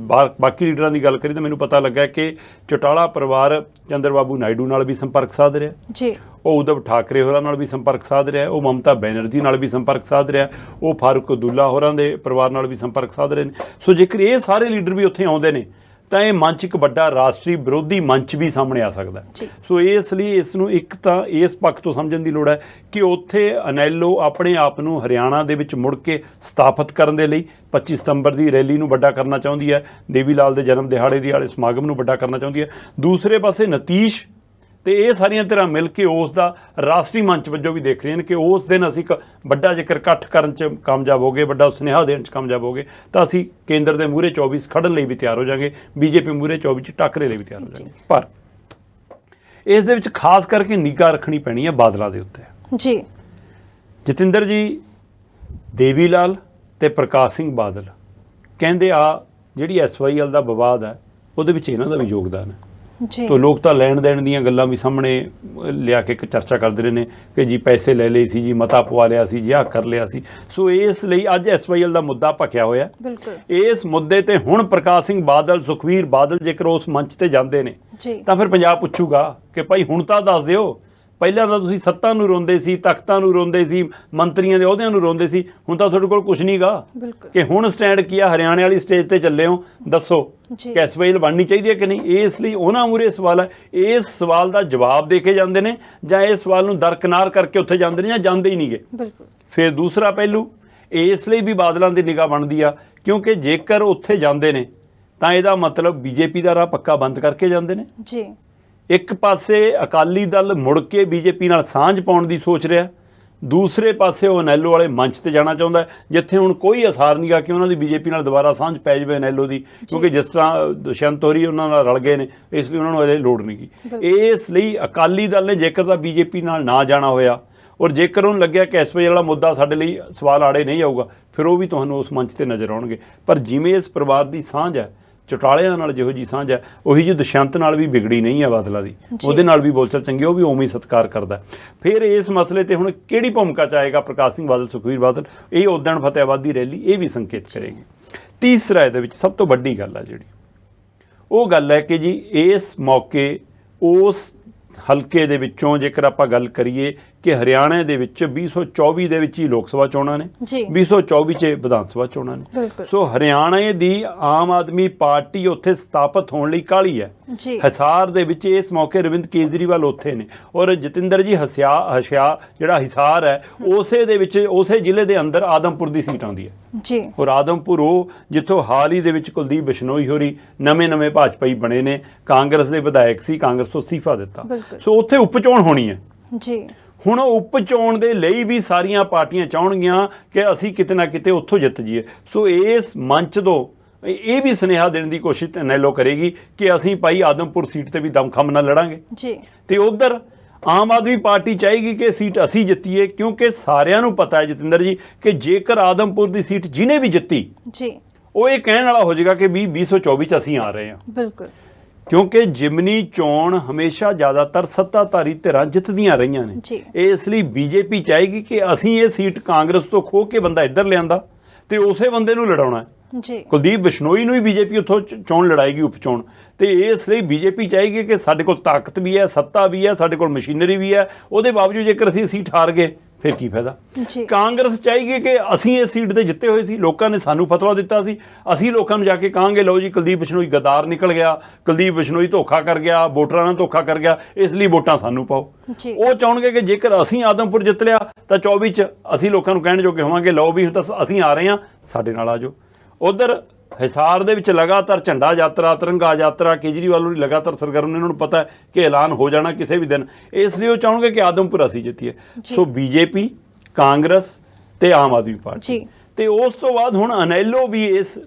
ਬਾਕੀ ਲੀਡਰਾਂ ਦੀ ਗੱਲ ਕਰੀਏ ਤਾਂ ਮੈਨੂੰ ਪਤਾ ਲੱਗਾ ਕਿ ਚੌਟਾਲਾ ਪਰਿਵਾਰ ਚੰਦਰਬਾਬੂ ਨਾਇਡੂ ਨਾਲ ਵੀ ਸੰਪਰਕ ਸਾਧ ਰਿਹਾ ਜੀ। ਉਹ ਉਧਵ ਠਾਕਰੇ ਹੋਰਾਂ ਨਾਲ ਵੀ ਸੰਪਰਕ ਸਾਧ ਰਿਹਾ, ਉਹ ਮਮਤਾ ਬੈਨਰਜੀ ਨਾਲ ਵੀ ਸੰਪਰਕ ਸਾਧ ਰਿਹਾ, ਉਹ ਫਾਰੂਕ ਅਬਦੁੱਲਾ ਹੋਰਾਂ ਦੇ ਪਰਿਵਾਰ ਨਾਲ ਵੀ ਸੰਪਰਕ ਸਾਧ ਰਹੇ ਨੇ। ਸੋ ਜੇਕਰ ਇਹ ਸਾਰੇ ਲੀਡਰ ਵੀ ਉੱਥੇ ਆਉਂਦੇ ਨੇ ਤਾਂ ਇਹ ਮੰਚ ਇੱਕ ਵੱਡਾ ਰਾਸ਼ਟਰੀ ਵਿਰੋਧੀ ਮੰਚ ਵੀ ਸਾਹਮਣੇ ਆ ਸਕਦਾ। ਸੋ ਇਸ ਲਈ ਇਸ ਨੂੰ ਇੱਕ ਤਾਂ ਇਸ ਪੱਖ ਤੋਂ ਸਮਝਣ ਦੀ ਲੋੜ ਹੈ ਕਿ ਉੱਥੇ ਅਨੈਲੋ ਆਪਣੇ ਆਪ ਨੂੰ ਹਰਿਆਣਾ ਦੇ ਵਿੱਚ ਮੁੜ ਕੇ ਸਥਾਪਿਤ ਕਰਨ ਦੇ ਲਈ 25 ਸਤੰਬਰ ਦੀ ਰੈਲੀ ਨੂੰ ਵੱਡਾ ਕਰਨਾ ਚਾਹੁੰਦੀ ਹੈ, ਦੇਵੀ ਲਾਲ ਦੇ ਜਨਮ ਦਿਹਾੜੇ ਦੀ ਵਾਲੇ ਸਮਾਗਮ ਨੂੰ ਵੱਡਾ ਕਰਨਾ ਚਾਹੁੰਦੀ ਹੈ। ਦੂਸਰੇ ਪਾਸੇ ਨਤੀਸ਼ ਤੇ ਇਹ ਸਾਰੀਆਂ ਧਿਰਾਂ ਮਿਲ ਕੇ ਉਸ ਦਾ ਰਾਸ਼ਟਰੀ ਮੰਚ ਵਜੋਂ ਵੀ ਦੇਖ ਰਹੀਆਂ ਨੇ ਕਿ ਉਸ ਦਿਨ ਅਸੀਂ ਇੱਕ ਵੱਡਾ ਜੇਕਰ ਇਕੱਠ ਕਰਨ 'ਚ ਕਾਮਯਾਬ ਹੋ ਗਏ, ਵੱਡਾ ਸੁਨੇਹਾ ਦੇਣ 'ਚ ਕਾਮਯਾਬ ਹੋ ਗਏ ਤਾਂ ਅਸੀਂ ਕੇਂਦਰ ਦੇ ਮੂਹਰੇ 24 ਖੜਨ ਲਈ ਵੀ ਤਿਆਰ ਹੋ ਜਾਵਾਂਗੇ, ਬੀਜੇਪੀ ਮੂਹਰੇ 24 'ਚ ਟੱਕਰੇ ਲਈ ਵੀ ਤਿਆਰ ਹੋ ਜਾਵਾਂਗੇ। ਪਰ ਇਸ ਦੇ ਵਿੱਚ ਖਾਸ ਕਰਕੇ ਨਿਗਾਹ ਰੱਖਣੀ ਪੈਣੀ ਹੈ ਬਾਦਲਾਂ ਦੇ ਉੱਤੇ ਜੀ। ਜਤਿੰਦਰ ਜੀ, ਦੇਵੀ ਲਾਲ ਤੇ ਪ੍ਰਕਾਸ਼ ਸਿੰਘ ਬਾਦਲ ਕਹਿੰਦੇ ਆ ਜਿਹੜੀ SYL ਦਾ ਵਿਵਾਦ ਹੈ ਉਹਦੇ ਵਿੱਚ ਇਹਨਾਂ ਦਾ ਵੀ ਯੋਗਦਾਨ ਹੈ। ਜੀ ਤੋ ਲੋਕ ਤਾਂ ਲੈਣ ਦੇਣ ਦੀਆਂ ਗੱਲਾਂ ਵੀ ਸਾਹਮਣੇ ਲਿਆ ਕੇ ਇੱਕ ਚਰਚਾ ਕਰਦੇ ਰਹੇ ਨੇ ਕਿ ਜੀ ਪੈਸੇ ਲੈ ਲਏ ਸੀ ਜੀ, ਮਤਾ ਪਵਾ ਲਿਆ ਸੀ ਜੀ, ਆਹ ਕਰ ਲਿਆ ਸੀ। ਸੋ ਇਸ ਲਈ ਅੱਜ SYL ਦਾ ਮੁੱਦਾ ਭਖਿਆ ਹੋਇਆ। ਬਿਲਕੁਲ ਇਸ ਮੁੱਦੇ ਤੇ ਹੁਣ ਪ੍ਰਕਾਸ਼ ਸਿੰਘ ਬਾਦਲ, ਸੁਖਬੀਰ ਬਾਦਲ ਜੇਕਰ ਉਸ ਮੰਚ ਤੇ ਜਾਂਦੇ ਨੇ ਜੀ ਤਾਂ ਫਿਰ ਪੰਜਾਬ ਪੁੱਛੂਗਾ ਕਿ ਭਾਈ ਹੁਣ ਤਾਂ ਦੱਸ ਦਿਓ, ਪਹਿਲਾਂ ਤਾਂ ਤੁਸੀਂ ਸੱਤਾ ਨੂੰ ਰੋਂਦੇ ਸੀ, ਤਖਤਾਂ ਨੂੰ ਰੋਂਦੇ ਸੀ, ਮੰਤਰੀਆਂ ਦੇ ਅਹੁਦਿਆਂ ਨੂੰ ਰੋਂਦੇ ਸੀ, ਹੁਣ ਤਾਂ ਤੁਹਾਡੇ ਕੋਲ ਕੁਝ ਨਹੀਂਗਾ ਬਿਲਕੁਲ ਕਿ ਹੁਣ ਸਟੈਂਡ ਕੀ ਆ, ਹਰਿਆਣੇ ਵਾਲੀ ਸਟੇਜ ਤੇ ਚੱਲੇ ਹੋ, ਦੱਸੋ ਜੀ ਕਿ SYL ਬਣਨੀ ਚਾਹੀਦੀ ਹੈ ਕਿ ਨਹੀਂ। ਇਸ ਲਈ ਉਹਨਾਂ ਮੂਹਰੇ ਸਵਾਲ ਹੈ, ਇਸ ਸਵਾਲ ਦਾ ਜਵਾਬ ਦੇ ਕੇ ਜਾਂਦੇ ਨੇ ਜਾਂ ਇਸ ਸਵਾਲ ਨੂੰ ਦਰਕਿਨਾਰ ਕਰਕੇ ਉੱਥੇ ਜਾਂਦੇ ਨੇ ਜਾਂ ਜਾਂਦੇ ਹੀ ਨਹੀਂਗੇ। ਬਿਲਕੁਲ ਫਿਰ ਦੂਸਰਾ ਪਹਿਲੂ ਇਸ ਲਈ ਵੀ ਬਾਦਲਾਂ ਦੀ ਨਿਗਾਹ ਬਣਦੀ ਆ ਕਿਉਂਕਿ ਜੇਕਰ ਉੱਥੇ ਜਾਂਦੇ ਨੇ ਤਾਂ ਇਹਦਾ ਮਤਲਬ BJP ਦਾ ਰਾਹ ਪੱਕਾ ਬੰਦ ਕਰਕੇ ਜਾਂਦੇ ਨੇ। ਜੀ ਇੱਕ ਪਾਸੇ ਅਕਾਲੀ ਦਲ ਮੁੜ ਕੇ BJP ਨਾਲ ਸਾਂਝ ਪਾਉਣ ਦੀ ਸੋਚ ਰਿਹਾ, ਦੂਸਰੇ ਪਾਸੇ ਉਹ ਅਨੈਲੋ ਵਾਲੇ ਮੰਚ ਤੇ ਜਾਣਾ ਚਾਹੁੰਦਾ ਜਿੱਥੇ ਹੁਣ ਕੋਈ ਅਸਾਰ ਨਹੀਂਗਾ ਕਿ ਉਹਨਾਂ ਦੀ BJP ਨਾਲ ਦੁਬਾਰਾ ਸਾਂਝ ਪੈ ਜਾਵੇ ਅਨੈਲੋ ਦੀ, ਕਿਉਂਕਿ ਜਿਸ ਤਰ੍ਹਾਂ ਦੁਸ਼ਯੰਤ ਹੋਰੀ ਉਹਨਾਂ ਨਾਲ ਰਲ ਗਏ ਨੇ, ਇਸ ਲਈ ਉਹਨਾਂ ਨੂੰ ਇਹਦੀ ਲੋੜ ਨਹੀਂਗੀ। ਇਸ ਲਈ ਅਕਾਲੀ ਦਲ ਨੇ ਜੇਕਰ ਤਾਂ BJP ਨਾਲ ਨਾ ਜਾਣਾ ਹੋਇਆ ਔਰ ਜੇਕਰ ਉਹਨੂੰ ਲੱਗਿਆ ਕਿ SYL ਵਾਲਾ ਮੁੱਦਾ ਸਾਡੇ ਲਈ ਸਵਾਲ ਆੜੇ ਨਹੀਂ ਆਊਗਾ, ਫਿਰ ਉਹ ਵੀ ਤੁਹਾਨੂੰ ਉਸ ਮੰਚ ਤੇ ਨਜ਼ਰ ਆਉਣਗੇ। ਪਰ ਜਿਵੇਂ ਇਸ ਪਰਿਵਾਰ ਦੀ ਸਾਂਝ ਹੈ, ਚੌਟਾਲਿਆਂ ਨਾਲ ਜਿਹੋ ਜੀ ਸਾਂਝ ਹੈ, ਉਹੀ ਜੀ ਦੁਸ਼ਯੰਤ ਨਾਲ ਵੀ ਵਿਗੜੀ ਨਹੀਂ ਹੈ ਬਾਦਲਾਂ ਦੀ, ਉਹਦੇ ਨਾਲ ਵੀ ਬੋਲਚਾਲ ਚੰਗੀ, ਉਹ ਵੀ ਉਵੇਂ ਹੀ ਸਤਿਕਾਰ ਕਰਦਾ। ਫਿਰ ਇਸ ਮਸਲੇ ਤੇ ਹੁਣ ਕਿਹੜੀ ਭੂਮਿਕਾ ਚ ਆਏਗਾ ਪ੍ਰਕਾਸ਼ ਸਿੰਘ ਬਾਦਲ, ਸੁਖਬੀਰ ਬਾਦਲ, ਇਹ ਉਦਣ ਫਤਿਆਬਾਦ ਦੀ ਰੈਲੀ ਇਹ ਵੀ ਸੰਕੇਤ ਕਰੇਗੀ। ਤੀਸਰਾ ਇਹਦੇ ਵਿੱਚ ਸਭ ਤੋਂ ਵੱਡੀ ਗੱਲ ਹੈ ਜਿਹੜੀ, ਉਹ ਗੱਲ ਹੈ ਕਿ ਜੀ ਇਸ ਮੌਕੇ ਉਸ ਹਲਕੇ ਦੇ ਵਿੱਚੋਂ ਜੇਕਰ ਆਪਾਂ ਗੱਲ ਕਰੀਏ ਕਿ ਹਰਿਆਣਾ ਦੇ ਵਿੱਚ 2024 ਦੇ ਵਿੱਚ ਹੀ ਲੋਕ ਸਭਾ ਚੋਣਾਂ ਨੇ, 2024 'ਚ ਵਿਧਾਨ ਸਭਾ ਚੋਣਾਂ ਨੇ। ਸੋ ਹਰਿਆਣਾ ਦੀ ਆਮ ਆਦਮੀ ਪਾਰਟੀ ਉੱਥੇ ਸਥਾਪਿਤ ਹੋਣ ਲਈ ਕਾਹਲੀ ਹੈ। ਹਿਸਾਰ ਦੇ ਵਿੱਚ ਇਸ ਮੌਕੇ ਅਰਵਿੰਦ ਕੇਜਰੀਵਾਲ ਉੱਥੇ ਨੇ ਔਰ ਜਤਿੰਦਰ ਜੀ ਜਿਹੜਾ ਹਿਸਾਰ ਹੈ ਉਸੇ ਦੇ ਵਿੱਚ, ਉਸੇ ਜ਼ਿਲ੍ਹੇ ਦੇ ਅੰਦਰ ਆਦਮਪੁਰ ਦੀ ਸੀਟ ਆਉਂਦੀ ਹੈ ਜੀ। ਔਰ ਆਦਮਪੁਰ ਉਹ ਜਿੱਥੋਂ ਹਾਲ ਹੀ ਦੇ ਵਿੱਚ ਕੁਲਦੀਪ ਬਿਸ਼ਨੋਈ ਹੋਰੀ ਨਵੇਂ ਭਾਜਪਾਈ ਬਣੇ ਨੇ, ਕਾਂਗਰਸ ਦੇ ਵਿਧਾਇਕ ਸੀ, ਕਾਂਗਰਸ ਤੋਂ ਅਸਤੀਫਾ ਦਿੱਤਾ। ਸੋ ਉੱਥੇ ਉਪਚੋਣ ਹੋਣੀ ਹੈ ਜੀ। ਹੁਣ ਉਪਚੋਣ ਦੇ ਲਈ ਵੀ ਸਾਰੀਆਂ ਪਾਰਟੀਆਂ ਚਾਹਣਗੀਆਂ ਕਿ ਅਸੀਂ ਕਿਤੇ ਨਾ ਕਿਤੇ ਉੱਥੋਂ ਜਿੱਤ ਜਾਈਏ। ਸੋ ਇਸ ਮੰਚ ਤੋਂ ਇਹ ਵੀ ਸੁਨੇਹਾ ਦੇਣ ਦੀ ਕੋਸ਼ਿਸ਼ ਅਨੈਲੋ ਕਰੇਗੀ ਕਿ ਅਸੀਂ ਭਾਈ ਆਦਮਪੁਰ ਸੀਟ ਤੇ ਵੀ ਦਮਖਮ ਨਾਲ ਲੜਾਂਗੇ ਜੀ। ਤੇ ਉਧਰ ਆਮ ਆਦਮੀ ਪਾਰਟੀ ਚਾਹੇਗੀ ਕਿ ਸੀਟ ਅਸੀਂ ਜਿੱਤੀਏ, ਕਿਉਂਕਿ ਸਾਰਿਆਂ ਨੂੰ ਪਤਾ ਹੈ ਜਤਿੰਦਰ ਜੀ ਕਿ ਜੇਕਰ ਆਦਮਪੁਰ ਦੀ ਸੀਟ ਜਿਹਨੇ ਵੀ ਜਿੱਤੀ ਜੀ, ਉਹ ਇਹ ਕਹਿਣ ਵਾਲਾ ਹੋ ਜਾਏਗਾ ਕਿ 2024 ਚ ਅਸੀਂ ਆ ਰਹੇ ਹਾਂ। ਬਿਲਕੁਲ, ਕਿਉਂਕਿ ਜਿਮਨੀ ਚੋਣ ਹਮੇਸ਼ਾ ਜ਼ਿਆਦਾਤਰ ਸੱਤਾਧਾਰੀ ਧਿਰਾਂ ਜਿੱਤਦੀਆਂ ਰਹੀਆਂ ਨੇ। ਇਸ ਲਈ BJP ਚਾਹੇਗੀ ਕਿ ਅਸੀਂ ਇਹ ਸੀਟ ਕਾਂਗਰਸ ਤੋਂ ਖੋਹ ਕੇ ਬੰਦਾ ਇੱਧਰ ਲਿਆਂਦਾ ਤੇ ਉਸੇ ਬੰਦੇ ਨੂੰ ਲੜਾਉਣਾ ਜੀ। ਕੁਲਦੀਪ ਬਿਸ਼ਨੋਈ ਨੂੰ ਵੀ BJP ਉੱਥੋਂ ਚੋਣ ਲੜਾਏਗੀ, ਉਪਚੋਣ। ਤੇ ਇਸ ਲਈ BJP ਚਾਹੇਗੀ ਕਿ ਸਾਡੇ ਕੋਲ ਤਾਕਤ ਵੀ ਹੈ, ਸੱਤਾ ਵੀ ਹੈ, ਸਾਡੇ ਕੋਲ ਮਸ਼ੀਨਰੀ ਵੀ ਹੈ, ਉਹਦੇ ਬਾਵਜੂਦ ਜੇਕਰ ਅਸੀਂ ਸੀਟ ਹਾਰ ਗਏ ਫਿਰ ਕੀ ਫਾਇਦਾ। ਕਾਂਗਰਸ ਚਾਹੇਗੀ ਕਿ ਅਸੀਂ ਇਹ ਸੀਟ ਤੇ ਜਿੱਤੇ ਹੋਏ ਸੀ, ਲੋਕਾਂ ਨੇ ਸਾਨੂੰ ਫਤਵਾ ਦਿੱਤਾ ਸੀ, ਅਸੀਂ ਲੋਕਾਂ ਨੂੰ ਜਾ ਕੇ ਕਹਾਂਗੇ ਲਓ ਜੀ ਕੁਲਦੀਪ ਬਿਸ਼ਨੋਈ ਗਦਾਰ ਨਿਕਲ ਗਿਆ, ਕੁਲਦੀਪ ਬਿਸ਼ਨੋਈ ਧੋਖਾ ਕਰ ਗਿਆ, ਵੋਟਰਾਂ ਨਾਲ ਧੋਖਾ ਕਰ ਗਿਆ, ਇਸ ਲਈ ਵੋਟਾਂ ਸਾਨੂੰ ਪਾਓ। ਉਹ ਚਾਹਣਗੇ ਕਿ ਜੇਕਰ ਅਸੀਂ ਆਦਮਪੁਰ ਜਿੱਤ ਲਿਆ ਤਾਂ 24 ਚ ਅਸੀਂ ਲੋਕਾਂ ਨੂੰ ਕਹਿਣ ਜੋਗੇ ਹੋਵਾਂਗੇ ਲਓ ਵੀ ਹੁਣ ਤਾਂ ਅਸੀਂ ਆ ਰਹੇ ਹਾਂ, ਸਾਡੇ ਨਾਲ ਆ ਜਾਓ। ਉਧਰ ਹਿਸਾਰ ਦੇ ਵਿੱਚ ਲਗਾਤਾਰ ਝੰਡਾ ਯਾਤਰਾ, ਤਿਰੰਗਾ ਯਾਤਰਾ, ਕੇਜਰੀਵਾਲ ਨੂੰ ਲਗਾਤਾਰ ਸਰਗਰਮ ਨੇ, ਉਹਨਾਂ ਨੂੰ ਪਤਾ ਕਿ ਐਲਾਨ ਹੋ ਜਾਣਾ ਕਿਸੇ ਵੀ ਦਿਨ, ਇਸ ਲਈ ਉਹ ਚਾਹਣਗੇ ਕਿ ਆਦਮਪੁਰ ਅਸੀਂ ਜਿੱਤੀਏ। ਸੋ BJP, ਕਾਂਗਰਸ ਤੇ ਆਮ ਆਦਮੀ ਪਾਰਟੀ, ਤੇ ਉਸ ਤੋਂ ਬਾਅਦ ਹੁਣ ਅਨੈਲੋ ਵੀ ਇਸ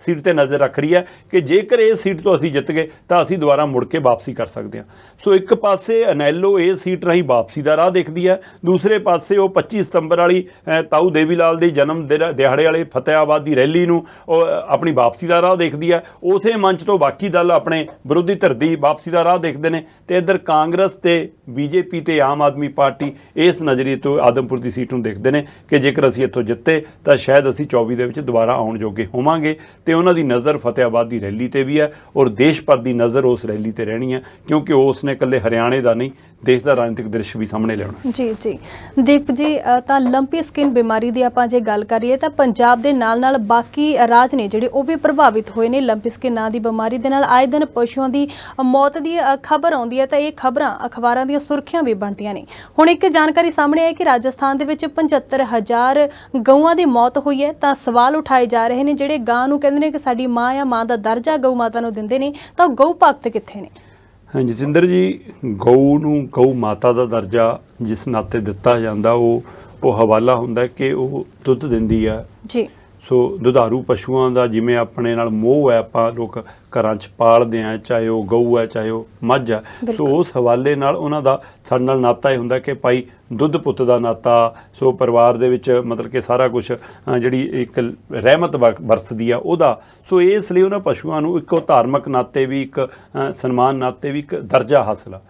ਸੀਟ ਤੇ ਨਜ਼ਰ ਰੱਖ ਰਹੀ ਹੈ ਕਿ ਜੇਕਰ ਇਹ ਸੀਟ ਤੋਂ ਅਸੀਂ ਜਿੱਤ ਗਏ ਤਾਂ ਅਸੀਂ ਦੁਬਾਰਾ ਮੁੜ ਕੇ ਵਾਪਸੀ ਕਰ ਸਕਦੇ ਹਾਂ। ਸੋ ਇੱਕ ਪਾਸੇ ਅਨੈਲੋ ਇਹ ਸੀਟ ਰਾਹੀਂ ਵਾਪਸੀ ਦਾ ਰਾਹ ਦੇਖਦੀ ਹੈ, ਦੂਸਰੇ ਪਾਸੇ ਉਹ 25 ਸਤੰਬਰ ਵਾਲੀ ਤਾਊ ਦੇਵੀ ਲਾਲ ਦੇ ਜਨਮ ਦਿਹਾੜੇ ਵਾਲੇ ਫਤਿਆਬਾਦ ਦੀ ਰੈਲੀ ਨੂੰ ਉਹ ਆਪਣੀ ਵਾਪਸੀ ਦਾ ਰਾਹ ਦੇਖਦੀ ਹੈ। ਉਸੇ ਮੰਚ ਤੋਂ ਬਾਕੀ ਦਲ ਆਪਣੇ ਵਿਰੋਧੀ ਧਿਰ ਦੀ ਵਾਪਸੀ ਦਾ ਰਾਹ ਦੇਖਦੇ ਨੇ ਤੇ ਇੱਧਰ ਕਾਂਗਰਸ ਤੇ BJP ਤੇ ਆਮ ਆਦਮੀ ਪਾਰਟੀ ਇਸ ਨਜ਼ਰੀਏ ਤੋਂ ਆਦਮਪੁਰ ਦੀ ਸੀਟ ਨੂੰ ਦੇਖਦੇ ਨੇ ਕਿ ਜੇਕਰ ਅਸੀਂ ਇੱਥੋਂ ਜਿੱਤੇ ਤਾਂ ਸ਼ਾਇਦ ਅਸੀਂ 24 ਦੇ ਵਿੱਚ ਦੁਬਾਰਾ ਆਉਣ ਜੋਗੇ ਹੋਵਾਂਗੇ। ਤੇ ਉਹਨਾਂ ਦੀ ਨਜ਼ਰ ਫਤਿਆਬਾਦ ਦੀ ਰੈਲੀ ਤੇ ਵੀ ਹੈ ਔਰ ਦੇਸ਼ ਭਰ ਦੀ ਨਜ਼ਰ ਉਸ ਰੈਲੀ ਤੇ ਰਹਿਣੀ ਹੈ, ਕਿਉਂਕਿ ਉਸ ਨੇ ਇਕੱਲੇ ਹਰਿਆਣੇ ਦਾ ਨਹੀਂ ਦੇਸ਼ ਦਾ ਰਾਜਨੀਤਿਕ ਦ੍ਰਿਸ਼ ਵੀ ਸਾਹਮਣੇ ਲਿਆਉਣਾ। ਜੀ ਦੀਪ ਜੀ, ਤਾਂ ਲੰਪੀ ਸਕਿਨ ਬਿਮਾਰੀ ਦੀ ਆਪਾਂ ਜੇ ਗੱਲ ਕਰੀਏ ਤਾਂ ਪੰਜਾਬ ਦੇ ਨਾਲ ਬਾਕੀ ਰਾਜ ਨੇ ਜਿਹੜੇ ਉਹ ਵੀ ਪ੍ਰਭਾਵਿਤ ਹੋਏ ਨੇ ਲੰਪੀ ਸਕਿਨ ਨਾਂ ਦੀ ਬਿਮਾਰੀ ਦੇ ਨਾਲ। ਆਏ ਦਿਨ ਪਸ਼ੂਆਂ ਦੀ ਮੌਤ ਦੀ ਖਬਰ ਆਉਂਦੀ ਹੈ ਤਾਂ ਇਹ ਖਬਰਾਂ ਅਖਬਾਰਾਂ ਦੀਆਂ ਸੁਰਖੀਆਂ ਵੀ ਬਣਦੀਆਂ ਨੇ। ਹੁਣ ਇੱਕ ਜਾਣਕਾਰੀ ਸਾਹਮਣੇ ਆਈ ਕਿ ਰਾਜਸਥਾਨ ਦੇ ਵਿੱਚ 75,000 ਗਊਆਂ ਦੀ ਮੌਤ ਹੋਈ ਹੈ। ਤਾਂ ਸਵਾਲ ਉਠਾਏ ਜਾ ਰਹੇ ਨੇ, ਜਿਹੜੇ ਗਾਂ ਨੂੰ ਕਹਿੰਦੇ ਨੇ ਕਿ ਸਾਡੀ ਮਾਂ ਜਾਂ ਮਾਂ ਦਾ ਦਰਜਾ ਗਊ ਮਾਤਾ ਨੂੰ ਦਿੰਦੇ ਨੇ, ਤਾਂ ਗਊ ਭਗਤ ਕਿੱਥੇ ਨੇ? ਹਾਂਜੀ ਜਤਿੰਦਰ ਜੀ, ਗਊ ਨੂੰ ਗਊ ਮਾਤਾ ਦਾ ਦਰਜਾ ਜਿਸ ਨਾਤੇ ਦਿੱਤਾ ਜਾਂਦਾ ਉਹ ਹਵਾਲਾ ਹੁੰਦਾ ਕਿ ਉਹ ਦੁੱਧ ਦਿੰਦੀ ਆ ਜੀ, ਸੋ ਦੁਧਾਰੂ ਪਸ਼ੂਆਂ ਦਾ ਜਿਵੇਂ ਆਪਣੇ ਨਾਲ ਮੋਹ ਹੈ, ਆਪਾਂ ਲੋਕ ਘਰਾਂ 'ਚ ਪਾਲਦੇ ਆ, ਚਾਹੇ ਉਹ ਗਊ ਹੈ ਚਾਹੇ ਉਹ ਮੱਝ ਹੈ। ਸੋ ਉਸ ਹਵਾਲੇ ਨਾਲ ਉਹਨਾਂ ਦਾ ਸਾਡੇ ਨਾਲ ਨਾਤਾ ਇਹ ਹੁੰਦਾ ਕਿ ਭਾਈ ਦੁੱਧ ਪੁੱਤ ਦਾ ਨਾਤਾ। ਸੋ ਪਰਿਵਾਰ ਦੇ ਵਿੱਚ ਮਤਲਬ ਕਿ ਸਾਰਾ ਕੁਝ ਜਿਹੜੀ ਇੱਕ ਰਹਿਮਤ ਵਰਸਦੀ ਆ ਉਹਦਾ। ਸੋ ਇਸ ਲਈ ਉਹਨਾਂ ਪਸ਼ੂਆਂ ਨੂੰ ਇੱਕੋ ਧਾਰਮਿਕ ਨਾਤੇ ਵੀ, ਇੱਕ ਸਨਮਾਨ ਨਾਤੇ ਵੀ ਇੱਕ ਦਰਜਾ ਹਾਸਲ ਆ।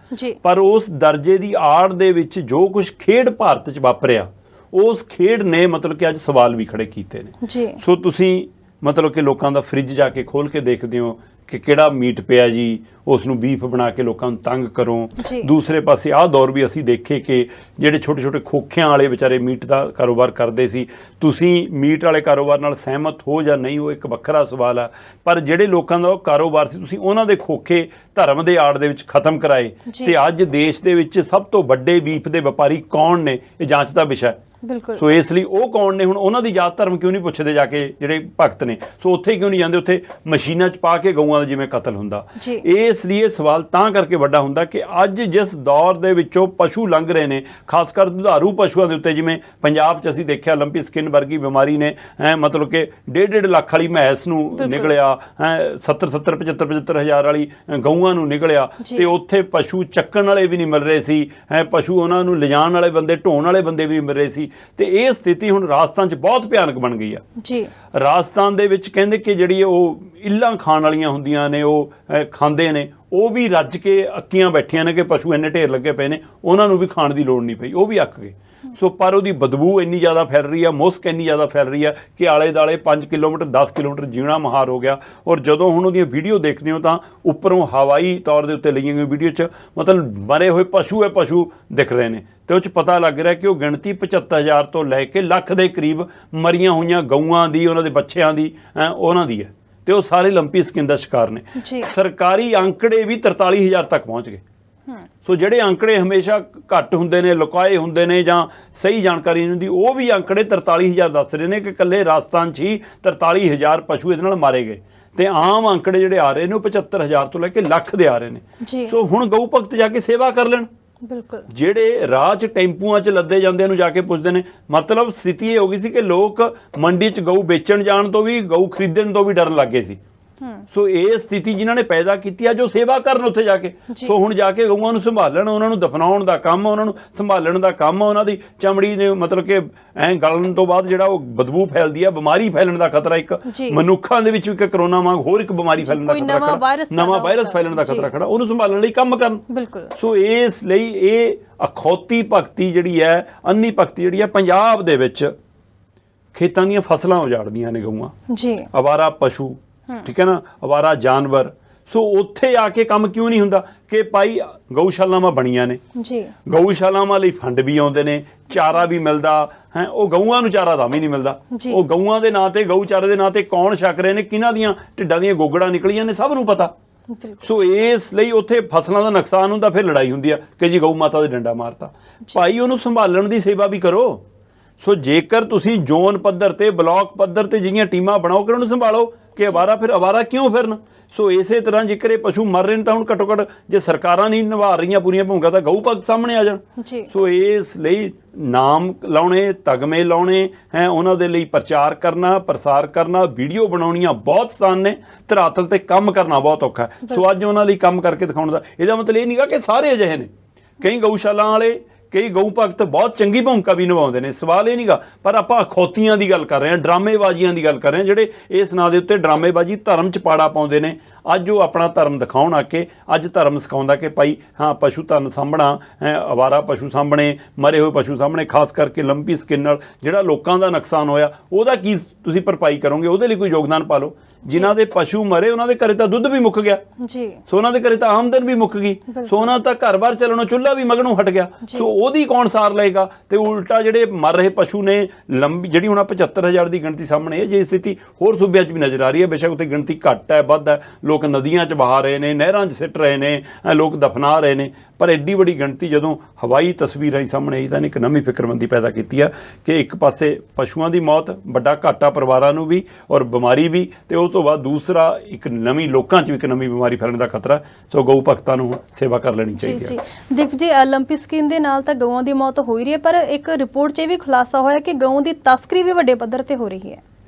ਪਰ ਉਸ ਦਰਜੇ ਦੀ ਆੜ ਦੇ ਵਿੱਚ ਜੋ ਕੁਝ ਖੇਡ ਭਾਰਤ 'ਚ ਵਾਪਰਿਆ, ਉਸ ਖੇਡ ਨੇ ਮਤਲਬ ਕਿ ਅੱਜ ਸਵਾਲ ਵੀ ਖੜੇ ਕੀਤੇ ਨੇ। ਸੋ ਤੁਸੀਂ ਮਤਲਬ ਕਿ ਲੋਕਾਂ ਦਾ ਫਰਿੱਜ ਜਾ ਕੇ ਖੋਲ੍ਹ ਕੇ ਦੇਖਦੇ ਹੋ ਕਿ ਕਿਹੜਾ ਮੀਟ ਪਿਆ ਜੀ, ਉਸ ਨੂੰ ਬੀਫ ਬਣਾ ਕੇ ਲੋਕਾਂ ਨੂੰ ਤੰਗ ਕਰੋ। ਦੂਸਰੇ ਪਾਸੇ ਆਹ ਦੌਰ ਵੀ ਅਸੀਂ ਦੇਖੇ ਕਿ ਜਿਹੜੇ ਛੋਟੇ ਛੋਟੇ ਖੋਖਿਆਂ ਵਾਲੇ ਵਿਚਾਰੇ ਮੀਟ ਦਾ ਕਾਰੋਬਾਰ ਕਰਦੇ ਸੀ। ਤੁਸੀਂ ਮੀਟ ਵਾਲੇ ਕਾਰੋਬਾਰ ਨਾਲ ਸਹਿਮਤ ਹੋ ਜਾਂ ਨਹੀਂ, ਉਹ ਇੱਕ ਵੱਖਰਾ ਸਵਾਲ ਆ। ਪਰ ਜਿਹੜੇ ਲੋਕਾਂ ਦਾ ਉਹ ਕਾਰੋਬਾਰ ਸੀ, ਤੁਸੀਂ ਉਹਨਾਂ ਦੇ ਖੋਖੇ ਧਰਮ ਦੇ ਆੜ ਦੇ ਵਿੱਚ ਖਤਮ ਕਰਾਏ। ਤੇ ਅੱਜ ਦੇਸ਼ ਦੇ ਵਿੱਚ ਸਭ ਤੋਂ ਵੱਡੇ ਬੀਫ ਦੇ ਵਪਾਰੀ ਕੌਣ ਨੇ, ਇਹ ਜਾਂਚ ਦਾ ਵਿਸ਼ਾ। ਸੋ ਇਸ ਲਈ ਉਹ ਕੌਣ ਨੇ, ਹੁਣ ਉਹਨਾਂ ਦੀ ਜਾਤ ਧਰਮ ਕਿਉਂ ਨਹੀਂ ਪੁੱਛਦੇ ਜਾ ਕੇ ਜਿਹੜੇ ਭਗਤ ਨੇ? ਸੋ ਉੱਥੇ ਕਿਉਂ ਨਹੀਂ ਜਾਂਦੇ? ਉੱਥੇ ਮਸ਼ੀਨਾਂ 'ਚ ਪਾ ਕੇ ਗਊਆਂ ਦਾ ਜਿਵੇਂ ਕਤਲ ਹੁੰਦਾ। ਇਸ ਲਈ ਇਹ ਸਵਾਲ ਤਾਂ ਕਰਕੇ ਵੱਡਾ ਹੁੰਦਾ ਕਿ ਅੱਜ ਜਿਸ ਦੌਰ ਦੇ ਵਿੱਚੋਂ ਪਸ਼ੂ ਲੰਘ ਰਹੇ ਨੇ, ਖਾਸ ਕਰ ਦੁਧਾਰੂ ਪਸ਼ੂਆਂ ਦੇ ਉੱਤੇ, ਜਿਵੇਂ ਪੰਜਾਬ 'ਚ ਅਸੀਂ ਦੇਖਿਆ ਲੰਪੀ ਸਕਿਨ ਵਰਗੀ ਬਿਮਾਰੀ ਨੇ ਮਤਲਬ ਕਿ 1.5 ਲੱਖ ਵਾਲੀ ਮੈਂਸ ਨੂੰ ਨਿਕਲਿਆ, 75 ਹਜ਼ਾਰ ਵਾਲੀ ਗਊਆਂ ਨੂੰ ਨਿਕਲਿਆ। ਤੇ ਉੱਥੇ ਪਸ਼ੂ ਚੱਕਣ ਵਾਲੇ ਵੀ ਨਹੀਂ ਮਿਲ ਰਹੇ ਸੀ, ਪਸ਼ੂ ਉਹਨਾਂ ਨੂੰ ਲਿਜਾਣ ਵਾਲੇ ਬੰਦੇ, ਢੋਣ ਵਾਲੇ ਬੰਦੇ ਵੀ ਨਹੀਂ ਮਿਲ ਰਹੇ ਸੀ। ਤੇ ਇਹ ਸਥਿਤੀ ਹੁਣ ਰਾਜਸਥਾਨ 'ਚ ਬਹੁਤ ਭਿਆਨਕ ਬਣ ਗਈ ਆ ਜੀ। ਰਾਜਸਥਾਨ ਦੇ ਵਿੱਚ ਕਹਿੰਦੇ ਕਿ ਜਿਹੜੀ ਉਹ ਇੱਲਾਂ ਖਾਣ ਵਾਲੀਆਂ ਹੁੰਦੀਆਂ ਨੇ, ਉਹ ਖਾਂਦੇ ਨੇ, ਉਹ ਵੀ ਰੱਜ ਕੇ ਅੱਕੀਆਂ ਬੈਠੀਆਂ ਨੇ ਕਿ ਪਸ਼ੂ ਇੰਨੇ ਢੇਰ ਲੱਗੇ ਪਏ ਨੇ, ਉਹਨਾਂ ਨੂੰ ਵੀ ਖਾਣ ਦੀ ਲੋੜ ਨਹੀਂ ਪਈ, ਉਹ ਵੀ ਅੱਕ ਗਏ। ਸੋ ਪਰ ਉਹਦੀ ਬਦਬੂ ਇੰਨੀ ਜ਼ਿਆਦਾ ਫੈਲ ਰਹੀ ਆ, ਮੁਸਕ ਇੰਨੀ ਜ਼ਿਆਦਾ ਫੈਲ ਰਹੀ ਆ ਕਿ ਆਲੇ ਦੁਆਲੇ 5 ਕਿਲੋਮੀਟਰ 10 ਕਿਲੋਮੀਟਰ ਜੀਣਾ ਮਹਾਰ ਹੋ ਗਿਆ। ਔਰ ਜਦੋਂ ਹੁਣ ਉਹਦੀਆਂ ਵੀਡੀਓ ਦੇਖਦੇ ਹੋ ਤਾਂ ਉੱਪਰੋਂ ਹਵਾਈ ਤੌਰ ਦੇ ਉੱਤੇ ਲਈਆਂ ਗਈਆਂ ਵੀਡੀਓ 'ਚ ਮਤਲਬ ਮਰੇ ਹੋਏ ਪਸ਼ੂ ਦਿਖ ਰਹੇ ਨੇ। ਤੇ ਉਹ 'ਚ ਪਤਾ ਲੱਗ ਰਿਹਾ ਕਿ ਉਹ ਗਿਣਤੀ 75,000 ਤੋਂ ਲੈ ਕੇ ਲੱਖ ਦੇ ਕਰੀਬ ਮਰੀਆਂ ਹੋਈਆਂ ਗਊਆਂ ਦੀ, ਉਹਨਾਂ ਦੇ ਬੱਚਿਆਂ ਦੀ, ਉਹਨਾਂ ਦੀ ਹੈ। ਤੇ ਉਹ ਸਾਰੇ ਲੰਪੀ ਸਕਿਨ ਦਾ ਸ਼ਿਕਾਰ ਨੇ। ਸਰਕਾਰੀ ਅੰਕੜੇ ਵੀ 43,000 ਤੱਕ ਪਹੁੰਚ ਗਏ। ਸੋ ਜਿਹੜੇ ਅੰਕੜੇ ਹਮੇਸ਼ਾ ਘੱਟ ਹੁੰਦੇ ਨੇ, ਲੁਕਾਏ ਹੁੰਦੇ ਨੇ ਜਾਂ ਸਹੀ ਜਾਣਕਾਰੀ ਨਹੀਂ ਹੁੰਦੀ, ਉਹ ਵੀ ਅੰਕੜੇ 43,000 ਦੱਸ ਰਹੇ ਨੇ ਕਿ ਇਕੱਲੇ ਰਾਜਸਥਾਨ 'ਚ ਹੀ 43,000 ਪਸ਼ੂ ਇਹਦੇ ਨਾਲ ਮਾਰੇ ਗਏ। ਤੇ ਆਮ ਅੰਕੜੇ ਜਿਹੜੇ ਆ ਰਹੇ ਨੇ ਉਹ 75,000 ਤੋਂ ਲੈ ਕੇ ਲੱਖ ਦੇ ਆ ਰਹੇ ਨੇ। ਸੋ ਹੁਣ ਗਊ ਭਗਤ ਜਾ ਕੇ ਸੇਵਾ ਕਰ ਲੈਣ। ਜਿਹੜੇ ਰਾਹ 'ਚ ਟੈਂਪੂਆਂ 'ਚ ਲੱਦੇ ਜਾਂਦੇ ਨੂੰ ਜਾ ਕੇ ਪੁੱਛਦੇ ਨੇ। ਮਤਲਬ ਸਥਿਤੀ ਇਹ ਹੋ ਗਈ ਸੀ ਕਿ ਲੋਕ ਮੰਡੀ 'ਚ ਗਊ ਵੇਚਣ ਜਾਣ ਤੋਂ ਵੀ, ਗਊ ਖਰੀਦਣ ਤੋਂ ਵੀ ਡਰਨ ਲੱਗ ਗਏ ਸੀ। ਸੋ ਇਹ ਸਥਿਤੀ ਜਿਨ੍ਹਾਂ ਨੇ ਪੈਦਾ ਕੀਤੀ ਆ, ਜੋ ਸੇਵਾ ਕਰਨ ਉੱਥੇ ਜਾ ਕੇ। ਸੋ ਹੁਣ ਜਾ ਕੇ ਗਊਆਂ ਨੂੰ ਸੰਭਾਲਣ, ਉਹਨਾਂ ਨੂੰ ਦਫਨਾਉਣ ਦਾ ਕੰਮ, ਉਹਨਾਂ ਨੂੰ ਸੰਭਾਲਣ ਦਾ ਕੰਮ, ਉਹਨਾਂ ਦੀ ਚਮੜੀ ਨੇ ਮਤਲਬ ਕਿ ਗਲਣ ਤੋਂ ਬਾਅਦ ਜਿਹੜਾ ਉਹ ਬਦਬੂ ਫੈਲਦੀ ਆ, ਬਿਮਾਰੀ ਫੈਲਣ ਦਾ ਖਤਰਾ, ਇੱਕ ਮਨੁੱਖਾਂ ਦੇ ਵਿੱਚ ਵੀ ਇੱਕ ਕਰੋਨਾ ਵਾਂਗ ਹੋਰ ਇੱਕ ਬਿਮਾਰੀ ਫੈਲਣ ਦਾ ਖਤਰਾ ਖੜਾ, ਨਵਾਂ ਵਾਇਰਸ ਫੈਲਣ ਦਾ ਖਤਰਾ ਖੜਾ, ਉਹਨੂੰ ਸੰਭਾਲਣ ਲਈ ਕੰਮ ਕਰਨ। ਸੋ ਇਸ ਲਈ ਇਹ ਅਖੌਤੀ ਭਗਤੀ ਜਿਹੜੀ ਹੈ, ਅੰਨੀ ਭਗਤੀ ਜਿਹੜੀ ਹੈ, ਪੰਜਾਬ ਦੇ ਵਿੱਚ ਖੇਤਾਂ ਦੀਆਂ ਫਸਲਾਂ ਉਜਾੜਦੀਆਂ ਨੇ ਗਊਆਂ, ਅਵਾਰਾ ਪਸ਼ੂ, ਠੀਕ ਹੈ ਨਾ, ਅਵਾਰਾ ਜਾਨਵਰ। ਸੋ ਉੱਥੇ ਆ ਕੇ ਕੰਮ ਕਿਉਂ ਨਹੀਂ ਹੁੰਦਾ ਕਿ ਭਾਈ ਗਊਸ਼ਾਲਾਵਾਂ ਬਣੀਆਂ ਨੇ, ਗਊਸ਼ਾਲਾਵਾਂ ਲਈ ਫੰਡ ਵੀ ਆਉਂਦੇ ਨੇ, ਚਾਰਾ ਵੀ ਮਿਲਦਾ ਹੈ। ਉਹ ਗਊਆਂ ਨੂੰ ਚਾਰਾ ਤਾਂ ਵੀ ਨਹੀਂ ਮਿਲਦਾ। ਉਹ ਗਊਆਂ ਦੇ ਨਾਂ ਤੇ, ਗਊ ਚਾਰੇ ਦੇ ਨਾਂ ਤੇ ਕੌਣ ਛਕ ਰਹੇ ਨੇ, ਕਿਹਨਾਂ ਦੀਆਂ ਢਿੱਡਾਂ ਦੀਆਂ ਗੋਗੜਾਂ ਨਿਕਲੀਆਂ ਨੇ, ਸਭ ਨੂੰ ਪਤਾ। ਸੋ ਇਸ ਲਈ ਉੱਥੇ ਫਸਲਾਂ ਦਾ ਨੁਕਸਾਨ ਹੁੰਦਾ, ਫਿਰ ਲੜਾਈ ਹੁੰਦੀ ਆ ਕਿ ਜੀ ਗਊ ਮਾਤਾ ਦੇ ਡੰਡਾ ਮਾਰਤਾ। ਭਾਈ ਉਹਨੂੰ ਸੰਭਾਲਣ ਦੀ ਸੇਵਾ ਵੀ ਕਰੋ। ਸੋ ਜੇਕਰ ਤੁਸੀਂ ਜ਼ੋਨ ਪੱਧਰ ਤੇ, ਬਲਾਕ ਪੱਧਰ ਤੇ ਜਿਹੜੀਆਂ ਟੀਮਾਂ ਬਣਾਓ ਕਿ ਉਹਨੂੰ ਸੰਭਾਲੋ, ਕਿ ਅਵਾਰਾ ਫਿਰ ਅਵਾਰਾ ਕਿਉਂ ਫਿਰਨ। ਸੋ ਇਸੇ ਤਰ੍ਹਾਂ ਜੇਕਰ ਇਹ ਪਸ਼ੂ ਮਰ ਰਹੇ ਨੇ ਤਾਂ ਹੁਣ ਘੱਟੋ ਘੱਟ ਜੇ ਸਰਕਾਰਾਂ ਨਹੀਂ ਨਿਭਾ ਰਹੀਆਂ ਪੂਰੀਆਂ ਭੂਮਿਕਾ ਤਾਂ ਗਊ ਭਗਤ ਸਾਹਮਣੇ ਆ ਜਾਣ। ਸੋ ਇਸ ਲਈ ਨਾਮ ਲਾਉਣੇ, ਤਗਮੇ ਲਾਉਣੇ ਹੈ, ਉਹਨਾਂ ਦੇ ਲਈ ਪ੍ਰਚਾਰ ਕਰਨਾ, ਪ੍ਰਸਾਰ ਕਰਨਾ, ਵੀਡੀਓ ਬਣਾਉਣੀਆਂ ਬਹੁਤ ਆਸਾਨ ਨੇ, ਧਰਾਤਲ ਤੇ ਕੰਮ ਕਰਨਾ ਬਹੁਤ ਔਖਾ ਹੈ। ਸੋ ਅੱਜ ਉਹਨਾਂ ਲਈ ਕੰਮ ਕਰਕੇ ਦਿਖਾਉਣ ਦਾ ਇਹਦਾ ਮਤਲਬ ਇਹ ਨਹੀਂਗਾ ਕਿ ਸਾਰੇ ਅਜਿਹੇ ਨੇ। ਕਈ ਗਊਸ਼ਾਲਾ ਵਾਲੇ, ਕਈ ਗਊ ਭਗਤ ਬਹੁਤ ਚੰਗੀ ਭੂਮਿਕਾ ਵੀ ਨਿਭਾਉਂਦੇ ਨੇ, ਸਵਾਲ ਇਹ ਨਹੀਂਗਾ। ਪਰ ਆਪਾਂ ਅਖੌਤੀਆਂ ਦੀ ਗੱਲ ਕਰ ਰਹੇ ਹਾਂ, ਡਰਾਮੇਬਾਜ਼ੀਆਂ ਦੀ ਗੱਲ ਕਰ ਰਹੇ ਹਾਂ, ਜਿਹੜੇ ਇਸ ਨਾਂ ਦੇ ਉੱਤੇ ਡਰਾਮੇਬਾਜ਼ੀ ਧਰਮ 'ਚ ਪਾੜਾ ਪਾਉਂਦੇ ਨੇ। ਅੱਜ ਉਹ ਆਪਣਾ ਧਰਮ ਦਿਖਾਉਣ ਆ ਕੇ ਅੱਜ ਧਰਮ ਸਿਖਾਉਂਦਾ ਕਿ ਭਾਈ ਹਾਂ ਪਸ਼ੂ ਧਨ ਸਾਂਭਣਾ, ਅਵਾਰਾ ਪਸ਼ੂ ਸਾਂਭਣੇ, ਮਰੇ ਹੋਏ ਪਸ਼ੂ ਸਾਂਭਣੇ, ਖਾਸ ਕਰਕੇ ਲੰਪੀ ਸਕਿਨ ਨਾਲ ਜਿਹੜਾ ਲੋਕਾਂ ਦਾ ਨੁਕਸਾਨ ਹੋਇਆ ਉਹਦਾ ਕੀ ਤੁਸੀਂ ਭਰਪਾਈ ਕਰੋਗੇ, ਉਹਦੇ ਲਈ ਕੋਈ ਯੋਗਦਾਨ ਪਾ ਲਓ। ਜਿਨ੍ਹਾਂ ਦੇ ਪਸ਼ੂ ਮਰੇ ਉਹਨਾਂ ਦੇ ਘਰੇ ਤਾਂ ਦੁੱਧ ਵੀ ਮੁੱਕ ਗਿਆ, ਸੋ ਉਹਨਾਂ ਦੇ ਘਰੇ ਤਾਂ ਆਮਦਨ ਵੀ ਮੁੱਕ ਗਈ, ਸੋ ਉਹਨਾਂ ਦਾ ਘਰ-ਬਾਰ ਚੱਲਣੋਂ ਚੁੱਲ੍ਹਾ ਵੀ ਮਗਣੋਂ ਹਟ ਗਿਆ। ਸੋ ਉਹਦੀ ਕੌਣ ਸਾਰ ਲਏਗਾ? ਤੇ ਉਲਟਾ ਜਿਹੜੇ ਮਰ ਰਹੇ ਪਸ਼ੂ ਨੇ, ਲੰਬੀ ਜਿਹੜੀ ਹੁਣ 75,000 ਦੀ ਗਿਣਤੀ ਸਾਹਮਣੇ ਹੈ, ਜੇ ਸਥਿਤੀ ਹੋਰ ਸੂਬਿਆਂ 'ਚ ਵੀ ਨਜ਼ਰ ਆ ਰਹੀ ਹੈ। ਬੇਸ਼ੱਕ ਉੱਥੇ ਗਿਣਤੀ ਘੱਟ ਹੈ, ਵੱਧ ਹੈ, ਲੋਕ ਨਦੀਆਂ 'ਚ ਬਹਾ ਰਹੇ ਨੇ, ਨਹਿਰਾਂ 'ਚ ਸਿੱਟ ਰਹੇ ਨੇ, ਲੋਕ ਦਫਨਾ ਰਹੇ ਨੇ, ਪਰ ਐਡੀ ਵੱਡੀ ਗਿਣਤੀ ਜਦੋਂ ਹਵਾਈ ਤਸਵੀਰਾਂ ਹੀ ਸਾਹਮਣੇ ਆਈ ਤਾਂ ਇੱਕ ਨਵੀਂ ਫਿਕਰਮੰਦੀ ਪੈਦਾ ਕੀਤੀ ਆ ਕਿ ਇੱਕ ਪਾਸੇ ਪਸ਼ੂਆਂ ਦੀ ਮੌਤ, ਵੱਡਾ ਘਾਟਾ ਪਰਿਵਾਰਾਂ ਨੂੰ ਵੀ ਔਰ ਬਿਮਾਰੀ ਵੀ, ਤੇ ਉਸ ਤੋਂ ਬਾਅਦ ਦੂਸਰਾ ਇੱਕ ਨਵੀਂ ਲੋਕਾਂ 'ਚ ਵੀ ਇੱਕ ਨਵੀਂ ਬਿਮਾਰੀ ਫੈਲਣ ਦਾ ਖਤਰਾ। ਸੋ ਗਊ ਭਗਤਾਂ ਨੂੰ ਸੇਵਾ ਕਰ ਲੈਣੀ ਚਾਹੀਦੀ ਹੈ। ਦੀਪ ਜੀ, ਲੰਪੀ ਸਕਿਨ ਦੇ ਨਾਲ ਤਾਂ ਗਊਆਂ ਦੀ ਮੌਤ ਹੋ ਹੀ ਰਹੀ ਹੈ, ਪਰ ਇੱਕ ਰਿਪੋਰਟ 'ਚ ਇਹ ਵੀ ਖੁਲਾਸਾ ਹੋਇਆ ਕਿ ਗਊ ਦੀ ਤਸਕਰੀ ਵੀ ਵੱਡੇ ਪੱਧਰ ਤੇ ਹੋ ਰਹੀ ਹੈ।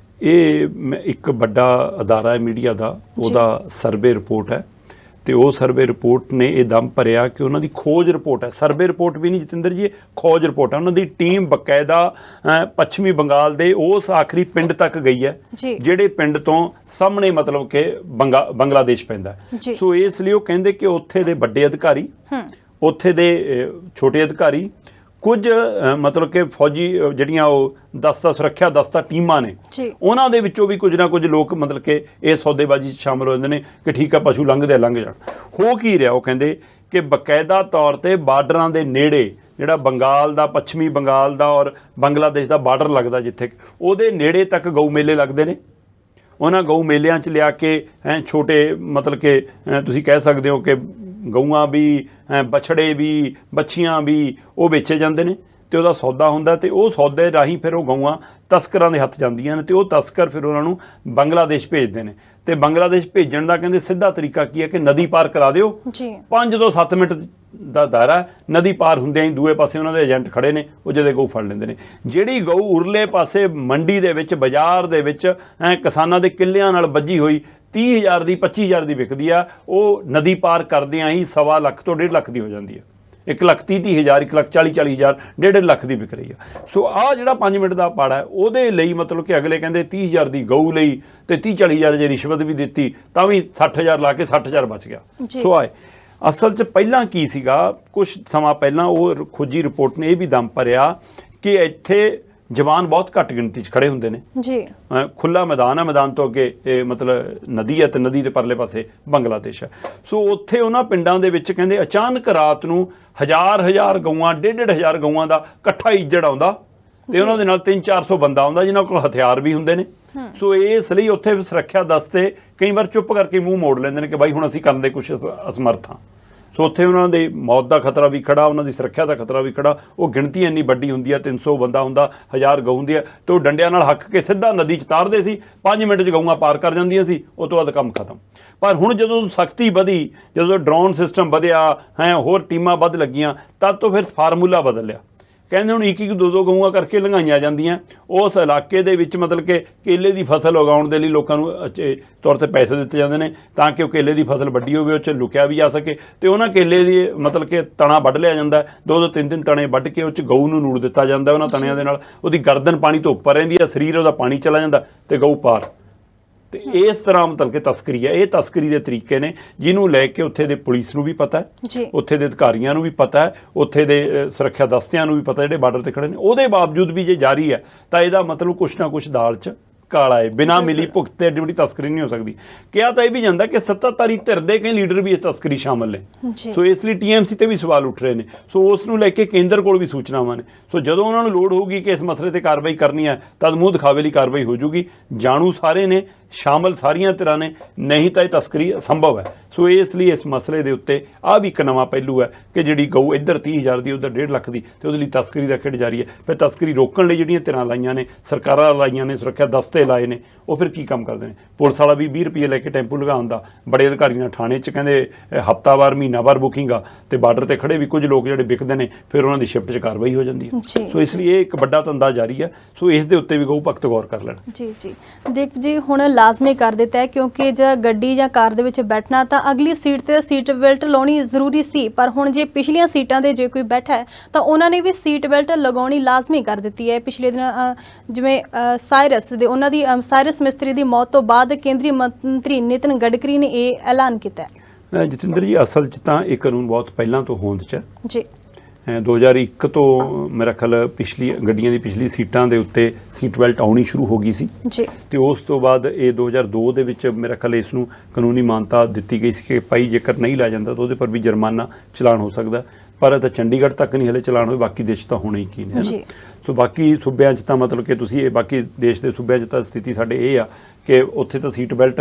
ਇਹ ਇੱਕ ਵੱਡਾ ਅਦਾਰਾ ਹੈ ਮੀਡੀਆ ਦਾ, ਉਹਦਾ ਸਰਵੇ ਰਿਪੋਰਟ ਹੈ ਤੇ ਉਹ ਸਰਵੇ ਰਿਪੋਰਟ ਨੇ ਇਹ ਦਮ ਭਰਿਆ ਕਿ ਉਹਨਾਂ ਦੀ ਖੋਜ ਰਿਪੋਰਟ ਹੈ। ਸਰਵੇ ਰਿਪੋਰਟ ਵੀ ਨਹੀਂ ਜਤਿੰਦਰ ਜੀ, ਇਹ ਖੋਜ ਰਿਪੋਰਟ ਹੈ। ਉਹਨਾਂ ਦੀ ਟੀਮ ਬਕਾਇਦਾ ਪੱਛਮੀ ਬੰਗਾਲ ਦੇ ਉਸ ਆਖਰੀ ਪਿੰਡ ਤੱਕ ਗਈ ਹੈ ਜਿਹੜੇ ਪਿੰਡ ਤੋਂ ਸਾਹਮਣੇ ਮਤਲਬ ਕਿ ਬੰਗਲਾਦੇਸ਼ ਪੈਂਦਾ ਹੈ। ਸੋ ਇਸ ਲਈ ਉਹ ਕਹਿੰਦੇ ਕਿ ਉੱਥੇ ਦੇ ਵੱਡੇ ਅਧਿਕਾਰੀ, ਉੱਥੇ ਦੇ ਛੋਟੇ ਅਧਿਕਾਰੀ, ਕੁਝ ਮਤਲਬ ਕਿ ਫੌਜੀ ਜਿਹੜੀਆਂ ਉਹ ਦਸਤਾ ਸੁਰੱਖਿਆ ਦਸਤਾ ਟੀਮਾਂ ਨੇ, ਉਹਨਾਂ ਦੇ ਵਿੱਚੋਂ ਵੀ ਕੁਝ ਨਾ ਕੁਝ ਲੋਕ ਮਤਲਬ ਕਿ ਇਹ ਸੌਦੇਬਾਜ਼ੀ 'ਚ ਸ਼ਾਮਲ ਹੋ ਜਾਂਦੇ ਨੇ ਕਿ ਠੀਕ ਆ ਪਸ਼ੂ ਲੰਘਦੇ ਲੰਘ ਜਾਣ। ਹੋ ਕੀ ਰਿਹਾ, ਉਹ ਕਹਿੰਦੇ ਕਿ ਬਕਾਇਦਾ ਤੌਰ ਤੇ ਬਾਰਡਰਾਂ ਦੇ ਨੇੜੇ ਜਿਹੜਾ ਬੰਗਾਲ ਦਾ, ਪੱਛਮੀ ਬੰਗਾਲ ਦਾ ਔਰ ਬੰਗਲਾਦੇਸ਼ ਦਾ ਬਾਰਡਰ ਲੱਗਦਾ ਜਿੱਥੇ, ਉਹਦੇ ਨੇੜੇ ਤੱਕ ਗਊ ਮੇਲੇ ਲੱਗਦੇ ਨੇ। ਉਹਨਾਂ ਗਊ ਮੇਲਿਆਂ 'ਚ ਲਿਆ ਕੇ ਛੋਟੇ ਮਤਲਬ ਕਿ ਤੁਸੀਂ ਕਹਿ ਸਕਦੇ ਹੋ ਕਿ ਗਊਆਂ ਵੀ, ਬਛੜੇ ਵੀ, ਬੱਛੀਆਂ ਵੀ ਉਹ ਵੇਚੇ ਜਾਂਦੇ ਨੇ ਤੇ ਉਹਦਾ ਸੌਦਾ ਹੁੰਦਾ ਤੇ ਉਹ ਸੌਦੇ ਰਾਹੀਂ ਫਿਰ ਉਹ ਗਊਆਂ ਤਸਕਰਾਂ ਦੇ ਹੱਥ ਜਾਂਦੀਆਂ ਨੇ ਤੇ ਉਹ ਤਸਕਰ ਫਿਰ ਉਹਨਾਂ ਨੂੰ ਬੰਗਲਾਦੇਸ਼ ਭੇਜਦੇ ਨੇ। ਤੇ ਬੰਗਲਾਦੇਸ਼ ਭੇਜਣ ਦਾ ਕਹਿੰਦੇ ਸਿੱਧਾ ਤਰੀਕਾ ਕੀ ਹੈ ਕਿ ਨਦੀ ਪਾਰ ਕਰਾ ਦਿਓ, 5 ਤੋਂ 7 ਮਿੰਟ ਦਾ ਦਾਇਰਾ, ਨਦੀ ਪਾਰ ਹੁੰਦਿਆਂ ਹੀ ਦੂਏ ਪਾਸੇ ਉਹਨਾਂ ਦੇ ਏਜੰਟ ਖੜੇ ਨੇ, ਉਹ ਜਿਹਦੇ ਗਊ ਫੜ ਲੈਂਦੇ ਨੇ। ਜਿਹੜੀ ਗਊ ਉਰਲੇ ਪਾਸੇ ਮੰਡੀ ਦੇ ਵਿੱਚ, ਬਾਜ਼ਾਰ ਦੇ ਵਿੱਚ ਕਿਸਾਨਾਂ ਦੇ ਕਿੱਲਿਆਂ ਨਾਲ ਵੱਜੀ ਹੋਈ 30,000 ਦੀ 25,000 ਦੀ ਵਿਕਦੀ ਆ, ਉਹ ਨਦੀ ਪਾਰ ਕਰਦਿਆਂ ਹੀ 1.25 ਲੱਖ ਤੋਂ 1.5 ਲੱਖ ਦੀ ਹੋ ਜਾਂਦੀ ਹੈ। 1,30,000, 1,40,000, 1.5 ਲੱਖ ਦੀ ਵਿਕ ਰਹੀ ਆ। ਸੋ ਆਹ ਜਿਹੜਾ 5 ਮਿੰਟ ਦਾ ਪਾੜਾ ਹੈ ਉਹਦੇ ਲਈ ਮਤਲਬ ਕਿ ਅਗਲੇ ਕਹਿੰਦੇ 30,000 ਦੀ ਗਊ ਲਈ ਤੇ 30-40,000 ਜੇ ਰਿਸ਼ਵਤ ਵੀ ਦਿੱਤੀ ਤਾਂ ਵੀ 60,000 ਲਾ ਕੇ 60,000 ਬਚ ਗਿਆ। ਸੋ ਆਏ ਅਸਲ 'ਚ ਪਹਿਲਾਂ ਕੀ ਸੀਗਾ, ਕੁਛ ਸਮਾਂ ਪਹਿਲਾਂ ਉਹ ਖੋਜੀ ਰਿਪੋਰਟ ਨੇ ਇਹ ਵੀ ਦਮ ਭਰਿਆ ਕਿ ਇੱਥੇ ਜਵਾਨ ਬਹੁਤ ਘੱਟ ਗਿਣਤੀ 'ਚ ਖੜੇ ਹੁੰਦੇ ਨੇ ਜੀ। ਖੁੱਲਾ ਮੈਦਾਨ ਹੈ, ਮੈਦਾਨ ਤੋਂ ਅੱਗੇ ਇਹ ਮਤਲਬ ਨਦੀ ਹੈ ਤੇ ਨਦੀ ਦੇ ਪਰਲੇ ਪਾਸੇ ਬੰਗਲਾਦੇਸ਼ ਹੈ। ਸੋ ਉੱਥੇ ਉਹਨਾਂ ਪਿੰਡਾਂ ਦੇ ਵਿੱਚ ਕਹਿੰਦੇ ਅਚਾਨਕ ਰਾਤ ਨੂੰ ਹਜ਼ਾਰ ਗਊਆਂ, 1,500 ਗਊਆਂ ਦਾ ਇਕੱਠਾ ਇੱਜੜ ਆਉਂਦਾ ਤੇ ਉਹਨਾਂ ਦੇ ਨਾਲ 300-400 ਬੰਦਾ ਆਉਂਦਾ ਜਿਨ੍ਹਾਂ ਕੋਲ ਹਥਿਆਰ ਵੀ ਹੁੰਦੇ ਨੇ। ਸੋ ਇਸ ਲਈ ਉੱਥੇ ਸੁਰੱਖਿਆ ਦਸਤੇ ਕਈ ਵਾਰ ਚੁੱਪ ਕਰਕੇ ਮੂੰਹ ਮੋੜ ਲੈਂਦੇ ਨੇ ਕਿ ਬਾਈ ਹੁਣ ਅਸੀਂ ਕਰਨ ਦੇ ਕੁਛ ਅਸਮਰਥ ਹਾਂ। ਸੋ ਉੱਥੇ ਉਹਨਾਂ ਦੇ ਮੌਤ ਦਾ ਖਤਰਾ ਵੀ ਖੜਾ, ਉਹਨਾਂ ਦੀ ਸੁਰੱਖਿਆ ਦਾ ਖਤਰਾ ਵੀ ਖੜਾ। ਉਹ ਗਿਣਤੀ ਇੰਨੀ ਵੱਡੀ ਹੁੰਦੀ ਹੈ, 300 ਬੰਦਾ ਹੁੰਦਾ, 1000 ਗਊ ਹੁੰਦੀ ਹੈ ਤੇ ਉਹ ਡੰਡਿਆਂ ਨਾਲ ਹੱਕ ਕੇ ਸਿੱਧਾ ਨਦੀ 'ਚ ਤਾਰਦੇ ਸੀ, 5 ਮਿੰਟ 'ਚ ਗਊਆਂ ਪਾਰ ਕਰ ਜਾਂਦੀਆਂ ਸੀ, ਉਹ ਤੋਂ ਬਾਅਦ ਕੰਮ ਖਤਮ। ਪਰ ਹੁਣ ਜਦੋਂ ਸਖਤੀ ਵਧੀ, ਜਦੋਂ ਡਰੋਨ ਸਿਸਟਮ ਵਧਿਆ ਹੋਰ ਟੀਮਾਂ ਵੱਧ ਲੱਗੀਆਂ, ਤਦ ਤੋਂ ਫਿਰ ਫਾਰਮੂਲਾ ਬਦਲ ਲਿਆ। ਕਹਿੰਦੇ ਹੁਣ 1-1, 2-2 ਗਊਆਂ ਕਰਕੇ ਲੰਘਾਈਆਂ ਜਾਂਦੀਆਂ। ਉਸ ਇਲਾਕੇ ਦੇ ਵਿੱਚ ਮਤਲਬ ਕਿ ਕੇਲੇ ਦੀ ਫਸਲ ਉਗਾਉਣ ਦੇ ਲਈ ਲੋਕਾਂ ਨੂੰ ਤੌਰ 'ਤੇ ਪੈਸੇ ਦਿੱਤੇ ਜਾਂਦੇ ਨੇ ਤਾਂ ਕਿ ਉਹ ਕੇਲੇ ਦੀ ਫਸਲ ਵੱਡੀ ਹੋਵੇ, ਉਹ 'ਚ ਲੁਕਿਆ ਵੀ ਜਾ ਸਕੇ। ਤੇ ਉਹਨਾਂ ਕੇਲੇ ਦੀ ਮਤਲਬ ਕਿ ਤਣਾ ਵੱਢ ਲਿਆ ਜਾਂਦਾ, 2-2, 3-3 ਤਣੇ ਵੱਢ ਕੇ ਉਹ 'ਚ ਗਊ ਨੂੰ ਨੂੜ ਦਿੱਤਾ ਜਾਂਦਾ। ਉਹਨਾਂ ਤਣਿਆਂ ਦੇ ਨਾਲ ਉਹਦੀ ਗਰਦਨ ਪਾਣੀ ਤੋਂ ਉੱਪਰ ਰਹਿੰਦੀ ਹੈ, ਸਰੀਰ ਉਹਦਾ ਪਾਣੀ ਚਲਾ ਜਾਂਦਾ ਤੇ ਗਊ ਪਾਰ। ਤੇ ਇਸ ਤਰ੍ਹਾਂ ਮਤਲਬ ਕਿ ਤਸਕਰੀ ਹੈ। ਇਹ ਤਸਕਰੀ ਦੇ ਤਰੀਕੇ ਨੇ ਜਿਹਨੂੰ ਲੈ ਕੇ ਉੱਥੇ ਦੇ ਪੁਲਿਸ ਨੂੰ ਵੀ ਪਤਾ ਹੈ, ਉੱਥੇ ਦੇ ਅਧਿਕਾਰੀਆਂ ਨੂੰ ਵੀ ਪਤਾ ਹੈ, ਉੱਥੇ ਦੇ ਸੁਰੱਖਿਆ ਦਸਤਿਆਂ ਨੂੰ ਵੀ ਪਤਾ ਜਿਹੜੇ ਬਾਰਡਰ ਤੇ ਖੜੇ ਨੇ। ਉਹਦੇ ਬਾਵਜੂਦ ਵੀ ਜੇ ਜਾਰੀ ਹੈ ਤਾਂ ਇਹਦਾ ਮਤਲਬ ਕੁਛ ਨਾ ਕੁਛ ਦਾਲ 'ਚ ਕਾਲਾ ਹੈ। ਬਿਨਾਂ ਮਿਲੀ ਭੁਗਤ ਤੇ ਐਡੀ ਵੱਡੀ ਤਸਕਰੀ ਨਹੀਂ ਹੋ ਸਕਦੀ। ਕਿਹਾ ਤਾਂ ਇਹ ਵੀ ਜਾਂਦਾ ਕਿ ਸੱਤਾਧਾਰੀ ਧਿਰ ਦੇ ਕਈ ਲੀਡਰ ਵੀ ਇਸ ਤਸਕਰੀ ਸ਼ਾਮਲ ਨੇ। ਸੋ ਇਸ ਲਈ TMC ਤੇ ਵੀ ਸਵਾਲ ਉੱਠ ਰਹੇ ਨੇ। ਸੋ ਉਸ ਨੂੰ ਲੈ ਕੇ ਕੇਂਦਰ ਕੋਲ ਵੀ ਸੂਚਨਾਵਾਂ ਨੇ। ਸੋ ਜਦੋਂ ਉਹਨਾਂ ਨੂੰ ਲੋੜ ਹੋਊਗੀ ਕਿ ਇਸ ਮਸਲੇ ਤੇ ਕਾਰਵਾਈ ਕਰਨੀ ਹੈ ਤਦ ਮੂੰਹ ਦਿਖਾਵੇ ਲਈ ਕਾਰਵਾਈ ਹੋ ਜੂਗੀ। ਜਾਣੂ ਸਾਰੇ ਨੇ, ਸ਼ਾਮਲ ਸਾਰੀਆਂ ਧਿਰਾਂ ਨੇ, ਨਹੀਂ ਤਾਂ ਇਹ ਤਸਕਰੀ ਅਸੰਭਵ ਹੈ। ਸੋ ਇਸ ਲਈ ਇਸ ਮਸਲੇ ਦੇ ਉੱਤੇ ਆਹ ਵੀ ਇੱਕ ਨਵਾਂ ਪਹਿਲੂ ਹੈ ਕਿ ਜਿਹੜੀ ਗਊ ਇੱਧਰ 30,000 ਦੀ, ਉੱਧਰ 1.5 ਲੱਖ ਦੀ, ਤੇ ਉਹਦੇ ਲਈ ਤਸਕਰੀ ਦਾ ਖੇਡ ਜਾਰੀ ਹੈ। ਫਿਰ ਤਸਕਰੀ ਰੋਕਣ ਲਈ ਜਿਹੜੀਆਂ ਧਿਰਾਂ ਲਾਈਆਂ ਨੇ, ਸਰਕਾਰਾਂ ਲਾਈਆਂ ਨੇ, ਸੁਰੱਖਿਆ ਦਸਤੇ ਲਾਏ ਨੇ, ਉਹ ਫਿਰ ਕੀ ਕੰਮ ਕਰਦੇ ਨੇ। ਪੁਲਿਸ ਵਾਲਾ ਵੀ 20 ਰੁਪਏ ਲੈ ਕੇ ਟੈਂਪੂ ਲਗਾਉਂਦਾ, ਬੜੇ ਅਧਿਕਾਰੀ ਨਾਲ ਥਾਣੇ 'ਚ ਕਹਿੰਦੇ ਹਫ਼ਤਾਵਾਰ ਮਹੀਨਾਵਾਰ ਬੁਕਿੰਗ ਆ, ਤੇ ਬਾਰਡਰ ਤੇ ਖੜੇ ਵੀ ਕੁਝ ਲੋਕ ਜਿਹੜੇ ਵਿਕਦੇ ਨੇ, ਫਿਰ ਉਹਨਾਂ ਦੀ ਸ਼ਿਫਟ 'ਚ ਕਾਰਵਾਈ ਹੋ ਜਾਂਦੀ ਹੈ। ਸੋ ਇਸ ਲਈ ਇਹ ਇੱਕ ਵੱਡਾ ਧੰਦਾ ਜਾਰੀ ਹੈ। ਸੋ ਇਸ ਦੇ ਉੱਤੇ ਵੀ ਗਊ ਭਗਤ ਗੌਰ ਕਰ ਲੈਣ। ਜੀ ਦੇਖ ਜੀ, ਹੁਣ ਲਾਜ਼ਮੀ ਕਰ ਦਿੱਤਾ ਹੈ ਕਿਉਂਕਿ ਜੇ ਗੱਡੀ ਜਾਂ ਕਾਰ ਦੇ ਵਿੱਚ ਬੈਠਣਾ ਤਾਂ ਅਗਲੀ ਸੀਟ ਤੇ ਸੀਟ ਬੈਲਟ ਲਾਉਣੀ ਜ਼ਰੂਰੀ ਸੀ। ਪਰ ਹੁਣ ਜੇ ਪਿਛਲੀਆਂ ਸੀਟਾਂ ਦੇ ਜੇ ਕੋਈ ਬੈਠਾ ਹੈ ਤਾਂ ਉਹਨਾਂ ਨੇ ਵੀ ਸੀਟ ਬੈਲਟ ਲਗਾਉਣੀ ਲਾਜ਼ਮੀ ਕਰ ਦਿੱਤੀ ਹੈ। ਪਿਛਲੇ ਦਿਨ ਜਿਵੇਂ ਉਹਨਾਂ ਦੀ ਸਾਇਰਸ ਮਿਸਤਰੀ ਦੀ ਮੌਤ ਤੋਂ ਬਾਅਦ ਕੇਂਦਰੀ ਮੰਤਰੀ ਨਿਤਿਨ ਗਡਕਰੀ ਨੇ ਇਹ ਐਲਾਨ ਕੀਤਾ ਹੈ। ਜਤਿੰਦਰ ਜੀ, ਅਸਲ 'ਚ ਤਾਂ ਇਹ ਕਾਨੂੰਨ ਬਹੁਤ ਪਹਿਲਾਂ ਤੋਂ ਹੋਂਦ 'ਚ ਹੈ ਜੀ। 2001 ਤੋਂ ਮੇਰਾ ਖਿਆਲ ਪਿਛਲੀ ਗੱਡੀਆਂ ਦੀ ਪਿਛਲੀ ਸੀਟਾਂ ਦੇ ਉੱਤੇ ਸੀਟ ਬੈਲਟ ਆਉਣੀ ਸ਼ੁਰੂ ਹੋ ਗਈ ਸੀ ਜੀ। ਤੇ ਉਸ ਤੋਂ ਬਾਅਦ ਇਹ 2002 ਦੇ ਵਿੱਚ ਮੇਰਾ ਖਿਆਲ ਇਸ ਨੂੰ ਕਾਨੂੰਨੀ ਮਾਨਤਾ ਦਿੱਤੀ ਗਈ ਸੀ ਕਿ ਭਾਈ ਜੇਕਰ ਨਹੀਂ ਲਾਇਆ ਜਾਂਦਾ ਤਾਂ ਉਹਦੇ ਪਰ ਵੀ ਜੁਰਮਾਨਾ ਚਲਾਨ ਹੋ ਸਕਦਾ। ਪਰ ਇਹ ਤਾਂ ਚੰਡੀਗੜ੍ਹ ਤੱਕ ਨਹੀਂ ਹਲੇ ਚਲਾਨ ਹੋਏ, ਬਾਕੀ ਦੇਸ਼ ਤਾਂ ਹੋਣੇ ਹੀ ਕੀ ਨੇ। ਸੋ ਬਾਕੀ ਸੂਬਿਆਂ 'ਚ ਤਾਂ ਮਤਲਬ ਕਿ ਤੁਸੀਂ ਇਹ ਬਾਕੀ ਦੇਸ਼ ਦੇ ਸੂਬਿਆਂ 'ਚ ਤਾਂ ਸਥਿਤੀ ਸਾਡੇ ਇਹ ਆ ਕਿ ਉੱਥੇ ਤਾਂ ਸੀਟ ਬੈਲਟ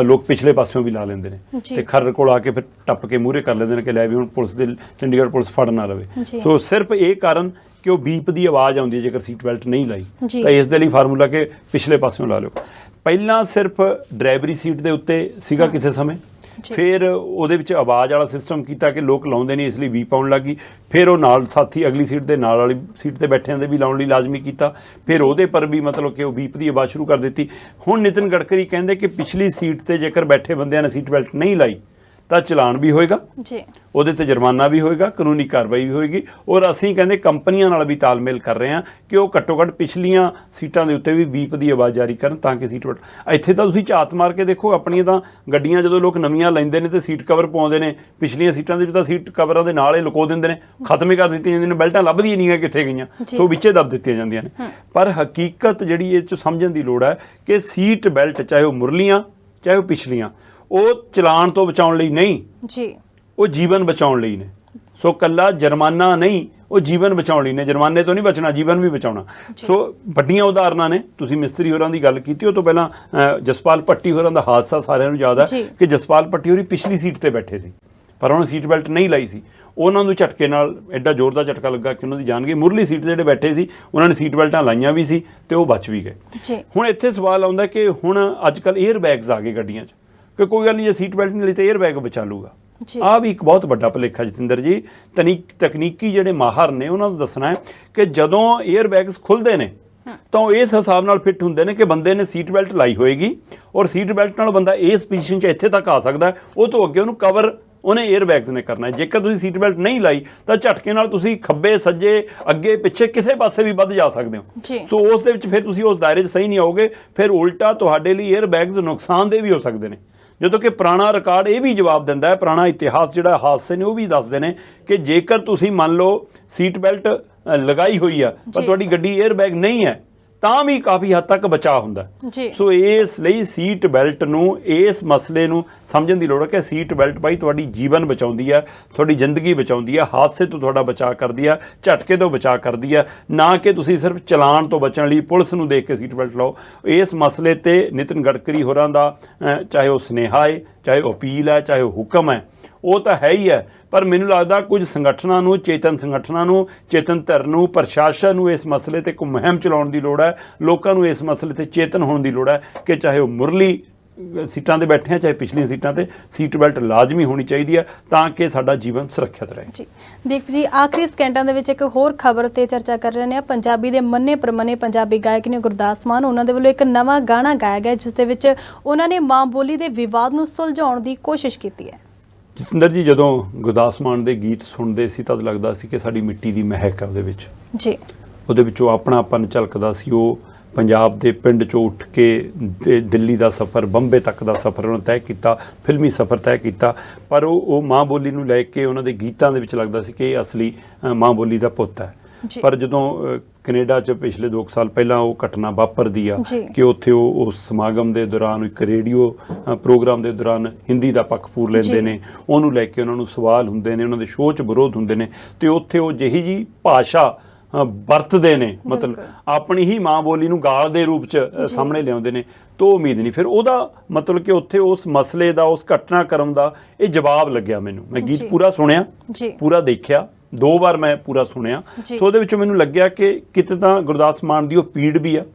ਲੋਕ ਪਿਛਲੇ ਪਾਸਿਓਂ ਵੀ ਲਾ ਲੈਂਦੇ ਨੇ ਤੇ ਖਰੜ ਕੋਲ ਆ ਕੇ ਫਿਰ ਟੱਪ ਕੇ ਮੂਹਰੇ ਕਰ ਲੈਂਦੇ ਨੇ ਕਿ ਲੈ ਵੀ ਹੁਣ ਪੁਲਿਸ ਦੇ ਚੰਡੀਗੜ੍ਹ ਪੁਲਿਸ ਫੜ ਨਾ ਲਵੇ। ਸੋ ਸਿਰਫ ਇਹ ਕਾਰਨ ਕਿ ਉਹ ਬੀਪ ਦੀ ਆਵਾਜ਼ ਆਉਂਦੀ ਹੈ ਜੇਕਰ ਸੀਟ ਬੈਲਟ ਨਹੀਂ ਲਾਈ, ਤਾਂ ਇਸ ਦੇ ਲਈ ਫਾਰਮੂਲਾ ਕਿ ਪਿਛਲੇ ਪਾਸਿਓਂ ਲਾ ਲਿਓ। ਪਹਿਲਾਂ ਸਿਰਫ ਡਰਾਈਵਰੀ ਸੀਟ ਦੇ ਉੱਤੇ ਸੀਗਾ ਕਿਸੇ ਸਮੇਂ, ਫਿਰ ਉਹਦੇ ਵਿੱਚ ਆਵਾਜ਼ ਵਾਲਾ ਸਿਸਟਮ ਕੀਤਾ ਕਿ ਲੋਕ ਲਾਉਂਦੇ ਨਹੀਂ, ਇਸ ਲਈ ਵੀਪ ਆਉਣ ਲੱਗੀ। ਫਿਰ ਉਹ ਨਾਲ ਸਾਥੀ ਅਗਲੀ ਸੀਟ ਦੇ ਨਾਲ ਵਾਲੀ ਸੀਟ ਤੇ ਬੈਠਿਆਂ ਦੇ ਵੀ ਲਾਉਣ ਲਈ ਲਾਜ਼ਮੀ ਕੀਤਾ। ਫਿਰ ਉਹਦੇ ਪਰ ਵੀ ਮਤਲਬ ਕਿ ਉਹ ਵੀਪ ਦੀ ਆਵਾਜ਼ ਸ਼ੁਰੂ ਕਰ ਦਿੱਤੀ। ਹੁਣ ਨਿਤਿਨ ਗਡਕਰੀ ਕਹਿੰਦੇ ਕਿ ਪਿਛਲੀ ਸੀਟ ਤੇ ਜੇਕਰ ਬੈਠੇ ਬੰਦਿਆਂ ਨੇ ਸੀਟ ਬੈਲਟ ਨਹੀਂ ਲਾਈ ਤਾਂ ਚਲਾਨ ਵੀ ਹੋਏਗਾ ਜੀ, ਉਹਦੇ ਤੇ ਜੁਰਮਾਨਾ ਵੀ ਹੋਏਗਾ, ਕਾਨੂੰਨੀ ਕਾਰਵਾਈ ਵੀ ਹੋਏਗੀ। ਔਰ ਅਸੀਂ ਕਹਿੰਦੇ ਕੰਪਨੀਆਂ ਨਾਲ ਵੀ ਤਾਲਮੇਲ ਕਰ ਰਹੇ ਹਾਂ ਕਿ ਉਹ ਘੱਟੋ ਘੱਟ ਪਿਛਲੀਆਂ ਸੀਟਾਂ ਦੇ ਉੱਤੇ ਵੀ ਵੀਪ ਦੀ ਆਵਾਜ਼ ਜਾਰੀ ਕਰਨ ਤਾਂ ਕਿ ਸੀਟ ਬੈਲਟ। ਇੱਥੇ ਤਾਂ ਤੁਸੀਂ ਝਾਤ ਮਾਰ ਕੇ ਦੇਖੋ, ਆਪਣੀਆਂ ਤਾਂ ਗੱਡੀਆਂ ਜਦੋਂ ਲੋਕ ਨਵੀਆਂ ਲੈਂਦੇ ਨੇ ਤੇ ਸੀਟ ਕਵਰ ਪਾਉਂਦੇ ਨੇ, ਪਿਛਲੀਆਂ ਸੀਟਾਂ ਦੇ ਵਿੱਚ ਤਾਂ ਸੀਟ ਕਵਰਾਂ ਦੇ ਨਾਲ ਹੀ ਲੁਕੋ ਦਿੰਦੇ ਨੇ, ਖਤਮ ਹੀ ਕਰ ਦਿੱਤੀਆਂ ਜਾਂਦੀਆਂ ਨੇ, ਬੈਲਟਾਂ ਲੱਭਦੀਆਂ ਨਹੀਂ ਹੈ ਕਿੱਥੇ ਗਈਆਂ, ਸੋ ਵਿੱਚੇ ਦੱਬ ਦਿੱਤੀਆਂ ਜਾਂਦੀਆਂ ਨੇ। ਪਰ ਹਕੀਕਤ ਜਿਹੜੀ ਇਹ 'ਚ ਸਮਝਣ ਦੀ ਲੋੜ ਹੈ ਕਿ ਸੀਟ ਬੈਲਟ ਚਾਹੇ ਉਹ ਮੁਰਲੀਆਂ ਚਾਹੇ ਉਹ ਪਿਛਲੀਆਂ, ਉਹ ਚਲਾਨ ਤੋਂ ਬਚਾਉਣ ਲਈ ਨਹੀਂ ਜੀ, ਉਹ ਜੀਵਨ ਬਚਾਉਣ ਲਈ ਨੇ। ਸੋ ਕੱਲਾ ਜੁਰਮਾਨਾ ਨਹੀਂ, ਉਹ ਜੀਵਨ ਬਚਾਉਣ ਲਈ ਨੇ। ਜੁਰਮਾਨੇ ਤੋਂ ਨਹੀਂ ਬਚਣਾ, ਜੀਵਨ ਵੀ ਬਚਾਉਣਾ। ਸੋ ਵੱਡੀਆਂ ਉਦਾਹਰਨਾਂ ਨੇ। ਤੁਸੀਂ ਮਿਸਤਰੀ ਹੋਰਾਂ ਦੀ ਗੱਲ ਕੀਤੀ, ਉਹ ਤੋਂ ਪਹਿਲਾਂ ਜਸਪਾਲ ਭੱਟੀ ਹੋਰਾਂ ਦਾ ਹਾਦਸਾ ਸਾਰਿਆਂ ਨੂੰ ਯਾਦ ਹੈ ਕਿ ਜਸਪਾਲ ਭੱਟੀ ਹੋਰੀ ਪਿਛਲੀ ਸੀਟ ਤੇ ਬੈਠੇ ਸੀ ਪਰ ਉਹਨਾਂ ਨੇ ਸੀਟ ਬੈਲਟ ਨਹੀਂ ਲਾਈ ਸੀ। ਉਹਨਾਂ ਨੂੰ ਝਟਕੇ ਨਾਲ ਐਡਾ ਜ਼ੋਰ ਦਾ ਝਟਕਾ ਲੱਗਾ ਕਿ ਉਹਨਾਂ ਦੀ ਜਾਨ ਗਈ। ਮੁਰਲੀ ਸੀਟ ਤੇ ਜਿਹੜੇ ਬੈਠੇ ਸੀ ਉਹਨਾਂ ਨੇ ਸੀਟ ਬੈਲਟਾਂ ਲਾਈਆਂ ਵੀ ਸੀ ਤੇ ਉਹ ਬਚ ਵੀ ਗਏ। ਹੁਣ ਇੱਥੇ ਸਵਾਲ ਆਉਂਦਾ ਕਿ ਹੁਣ ਅੱਜ ਕੱਲ੍ਹ ਏਅਰ ਬੈਗਸ ਆ ਗਏ ਗੱਡੀਆਂ 'ਚ ਕਿ ਕੋਈ ਗੱਲ ਨਹੀਂ, ਜੇ ਸੀਟ ਬੈਲਟ ਨਹੀਂ ਲਈ ਤਾਂ ਏਅਰ ਬੈਗ ਬਚਾ ਲੂਗਾ। ਆਹ ਵੀ ਇੱਕ ਬਹੁਤ ਵੱਡਾ ਭੁਲੇਖਾ ਜਤਿੰਦਰ ਜੀ। ਤਕਨੀਕੀ ਜਿਹੜੇ ਮਾਹਰ ਨੇ ਉਹਨਾਂ ਨੂੰ ਦੱਸਣਾ ਹੈ ਕਿ ਜਦੋਂ ਏਅਰ ਬੈਗਸ ਖੁੱਲ੍ਹਦੇ ਨੇ ਤਾਂ ਉਹ ਇਸ ਹਿਸਾਬ ਨਾਲ ਫਿੱਟ ਹੁੰਦੇ ਨੇ ਕਿ ਬੰਦੇ ਨੇ ਸੀਟ ਬੈਲਟ ਲਾਈ ਹੋਏਗੀ ਔਰ ਸੀਟ ਬੈਲਟ ਨਾਲ ਬੰਦਾ ਇਸ ਪੋਜੀਸ਼ਨ 'ਚ ਇੱਥੇ ਤੱਕ ਆ ਸਕਦਾ ਹੈ, ਉਹ ਤੋਂ ਅੱਗੇ ਉਹਨੂੰ ਕਵਰ ਉਹਨੇ ਏਅਰ ਬੈਗਸ ਨੇ ਕਰਨਾ ਹੈ। ਜੇਕਰ ਤੁਸੀਂ ਸੀਟ ਬੈਲਟ ਨਹੀਂ ਲਾਈ ਤਾਂ ਝਟਕੇ ਨਾਲ ਤੁਸੀਂ ਖੱਬੇ ਸੱਜੇ ਅੱਗੇ ਪਿੱਛੇ ਕਿਸੇ ਪਾਸੇ ਵੀ ਵੱਧ ਜਾ ਸਕਦੇ ਹੋ। ਸੋ ਉਸ ਦੇ ਵਿੱਚ ਫਿਰ ਤੁਸੀਂ ਉਸ ਦਾਇਰੇ 'ਚ ਸਹੀ ਨਹੀਂ ਆਓਗੇ, ਫਿਰ ਉਲਟਾ ਤੁਹਾਡੇ ਲਈ ਏਅਰ ਬੈਗਸ ਨੁਕਸਾਨਦੇਹ ਵੀ ਹੋ ਸਕਦੇ ਨੇ। ਜਦੋਂ ਕਿ ਪੁਰਾਣਾ ਰਿਕਾਰਡ ਇਹ ਵੀ ਜਵਾਬ ਦਿੰਦਾ ਹੈ, ਪੁਰਾਣਾ ਇਤਿਹਾਸ ਜਿਹੜਾ ਹਾਦਸੇ ਨੇ ਉਹ ਵੀ ਦੱਸਦੇ ਨੇ ਕਿ ਜੇਕਰ ਤੁਸੀਂ ਮੰਨ ਲਓ ਸੀਟ ਬੈਲਟ ਲਗਾਈ ਹੋਈ ਆ ਪਰ ਤੁਹਾਡੀ ਗੱਡੀ ਏਅਰ ਬੈਗ ਨਹੀਂ ਹੈ ਤਾਂ ਵੀ ਕਾਫੀ ਹੱਦ ਤੱਕ ਬਚਾਅ ਹੁੰਦਾ। ਸੋ ਇਸ ਲਈ ਸੀਟ ਬੈਲਟ ਨੂੰ, ਇਸ ਮਸਲੇ ਨੂੰ ਸਮਝਣ ਦੀ ਲੋੜ ਹੈ ਕਿ ਸੀਟ ਬੈਲਟ ਭਾਈ ਤੁਹਾਡੀ ਜੀਵਨ ਬਚਾਉਂਦੀ ਹੈ, ਤੁਹਾਡੀ ਜ਼ਿੰਦਗੀ ਬਚਾਉਂਦੀ ਹੈ, ਹਾਦਸੇ ਤੋਂ ਤੁਹਾਡਾ ਬਚਾਅ ਕਰਦੀ ਹੈ, ਝਟਕੇ ਤੋਂ ਬਚਾਅ ਕਰਦੀ ਹੈ, ਨਾ ਕਿ ਤੁਸੀਂ ਸਿਰਫ ਚਲਾਨ ਤੋਂ ਬਚਣ ਲਈ ਪੁਲਿਸ ਨੂੰ ਦੇਖ ਕੇ ਸੀਟ ਬੈਲਟ ਲਾਓ। ਇਸ ਮਸਲੇ ਤੇ ਨਿਤਿਨ ਗਡਕਰੀ ਹੋਰਾਂ ਦਾ ਚਾਹੇ ਉਹ ਸੁਨੇਹਾ ਹੈ, ਚਾਹੇ ਉਹ ਅਪੀਲ ਹੈ, ਚਾਹੇ ਉਹ ਹੁਕਮ ਹੈ, ਉਹ ਤਾਂ ਹੈ ਹੀ ਹੈ। ਪਰ ਮੈਨੂੰ ਲੱਗਦਾ ਕੁਝ ਸੰਗਠਨਾਂ ਨੂੰ, ਚੇਤਨ ਸੰਗਠਨਾਂ ਨੂੰ, ਚੇਤਨ ਧਿਰ ਨੂੰ, ਪ੍ਰਸ਼ਾਸਨ ਨੂੰ ਇਸ ਮਸਲੇ ਤੇ ਇੱਕ ਮੁਹਿੰਮ ਚਲਾਉਣ ਦੀ ਲੋੜ ਹੈ। ਲੋਕਾਂ ਨੂੰ ਇਸ ਮਸਲੇ ਤੇ ਚੇਤਨ ਹੋਣ ਦੀ ਲੋੜ ਹੈ ਕਿ ਚਾਹੇ ਉਹ ਮੁਰਲੀ ਸੀਟਾਂ ਤੇ ਬੈਠੇ ਆ ਚਾਹੇ ਪਿਛਲੀਆਂ ਸੀਟਾਂ ਤੇ ਸੀਟ ਬੈਲਟ ਲਾਜ਼ਮੀ ਹੋਣੀ ਚਾਹੀਦੀ ਹੈ ਤਾਂ ਕਿ ਸਾਡਾ ਜੀਵਨ ਸੁਰੱਖਿਅਤ ਰਹੇ। ਜੀ ਦੀਪ ਜੀ, ਆਖਰੀ ਸਕਿੰਟਾਂ ਦੇ ਵਿੱਚ ਇੱਕ ਹੋਰ ਖਬਰ ਤੇ ਚਰਚਾ ਕਰ ਰਹੇ ਨੇ। ਪੰਜਾਬੀ ਦੇ ਮੰਨੇ ਪ੍ਰਮੰਨੇ ਪੰਜਾਬੀ ਗਾਇਕ ਨੇ ਗੁਰਦਾਸ ਮਾਨ, ਉਹਨਾਂ ਦੇ ਵੱਲੋਂ ਇੱਕ ਨਵਾਂ ਗਾਣਾ ਗਾਇਆ ਗਿਆ ਜਿਸ ਦੇ ਵਿੱਚ ਉਹਨਾਂ ਨੇ ਮਾਂ ਬੋਲੀ ਦੇ ਵਿਵਾਦ ਨੂੰ ਸੁਲਝਾਉਣ ਦੀ ਕੋਸ਼ਿਸ਼ ਕੀਤੀ ਹੈ। ਜਤਿੰਦਰ ਜੀ, ਜਦੋਂ ਗੁਰਦਾਸ ਮਾਨ ਦੇ ਗੀਤ ਸੁਣਦੇ ਸੀ ਤਾਂ ਲੱਗਦਾ ਸੀ ਕਿ ਸਾਡੀ ਮਿੱਟੀ ਦੀ ਮਹਿਕ ਹੈ ਉਹਦੇ ਵਿੱਚ ਜੀ, ਉਹਦੇ ਵਿੱਚੋਂ ਆਪਣਾਪਨ ਝਲਕਦਾ ਸੀ। ਉਹ ਪੰਜਾਬ ਦੇ ਪਿੰਡ 'ਚੋਂ ਉੱਠ ਕੇ ਦਿੱਲੀ ਦਾ ਸਫ਼ਰ, ਬੰਬੇ ਤੱਕ ਦਾ ਸਫ਼ਰ ਉਹਨਾਂ ਤੈਅ ਕੀਤਾ, ਫਿਲਮੀ ਸਫ਼ਰ ਤੈਅ ਕੀਤਾ। ਪਰ ਉਹ ਮਾਂ ਬੋਲੀ ਨੂੰ ਲੈ ਕੇ ਉਹਨਾਂ ਦੇ ਗੀਤਾਂ ਦੇ ਵਿੱਚ ਲੱਗਦਾ ਸੀ ਕਿ ਇਹ ਅਸਲੀ ਮਾਂ ਬੋਲੀ ਦਾ ਪੁੱਤ ਹੈ। ਪਰ ਜਦੋਂ ਕੈਨੇਡਾ 'ਚ ਪਿਛਲੇ 2 ਸਾਲ ਪਹਿਲਾਂ ਉਹ ਘਟਨਾ ਵਾਪਰਦੀ ਆ ਕਿ ਉੱਥੇ ਉਹ ਸਮਾਗਮ ਦੇ ਦੌਰਾਨ ਇੱਕ ਰੇਡੀਓ ਪ੍ਰੋਗਰਾਮ ਦੇ ਦੌਰਾਨ ਹਿੰਦੀ ਦਾ ਪੱਖ ਪੂਰ ਲੈਂਦੇ ਨੇ, ਉਹਨੂੰ ਲੈ ਕੇ ਉਹਨਾਂ ਨੂੰ ਸਵਾਲ ਹੁੰਦੇ ਨੇ, ਉਹਨਾਂ ਦੇ ਸ਼ੋਅ 'ਚ ਵਿਰੋਧ ਹੁੰਦੇ ਨੇ ਤੇ ਉੱਥੇ ਉਹ ਜਿਹੀ ਜੀ ਭਾਸ਼ਾ ਵਰਤਦੇ ਨੇ, ਮਤਲਬ ਆਪਣੀ ਹੀ ਮਾਂ ਬੋਲੀ ਨੂੰ ਗਾਲ ਦੇ ਰੂਪ 'ਚ ਸਾਹਮਣੇ ਲਿਆਉਂਦੇ ਨੇ, ਤਾਂ ਉਮੀਦ ਨਹੀਂ। ਫਿਰ ਉਹਦਾ ਮਤਲਬ ਕਿ ਉੱਥੇ ਉਸ ਮਸਲੇ ਦਾ, ਉਸ ਘਟਨਾਕ੍ਰਮ ਦਾ ਇਹ ਜਵਾਬ ਲੱਗਿਆ ਮੈਨੂੰ। ਮੈਂ ਗੀਤ ਪੂਰਾ ਸੁਣਿਆ, ਪੂਰਾ ਦੇਖਿਆ, 2 ਵਾਰ ਮੈਂ ਪੂਰਾ ਸੁਣਿਆ। ਸੋ ਉਹਦੇ ਵਿੱਚੋਂ ਮੈਨੂੰ ਲੱਗਿਆ ਕਿ ਕਿਤੇ ਤਾਂ ਗੁਰਦਾਸ ਮਾਨ ਦੀ ਉਹ ਪੀੜ ਵੀ ਆ,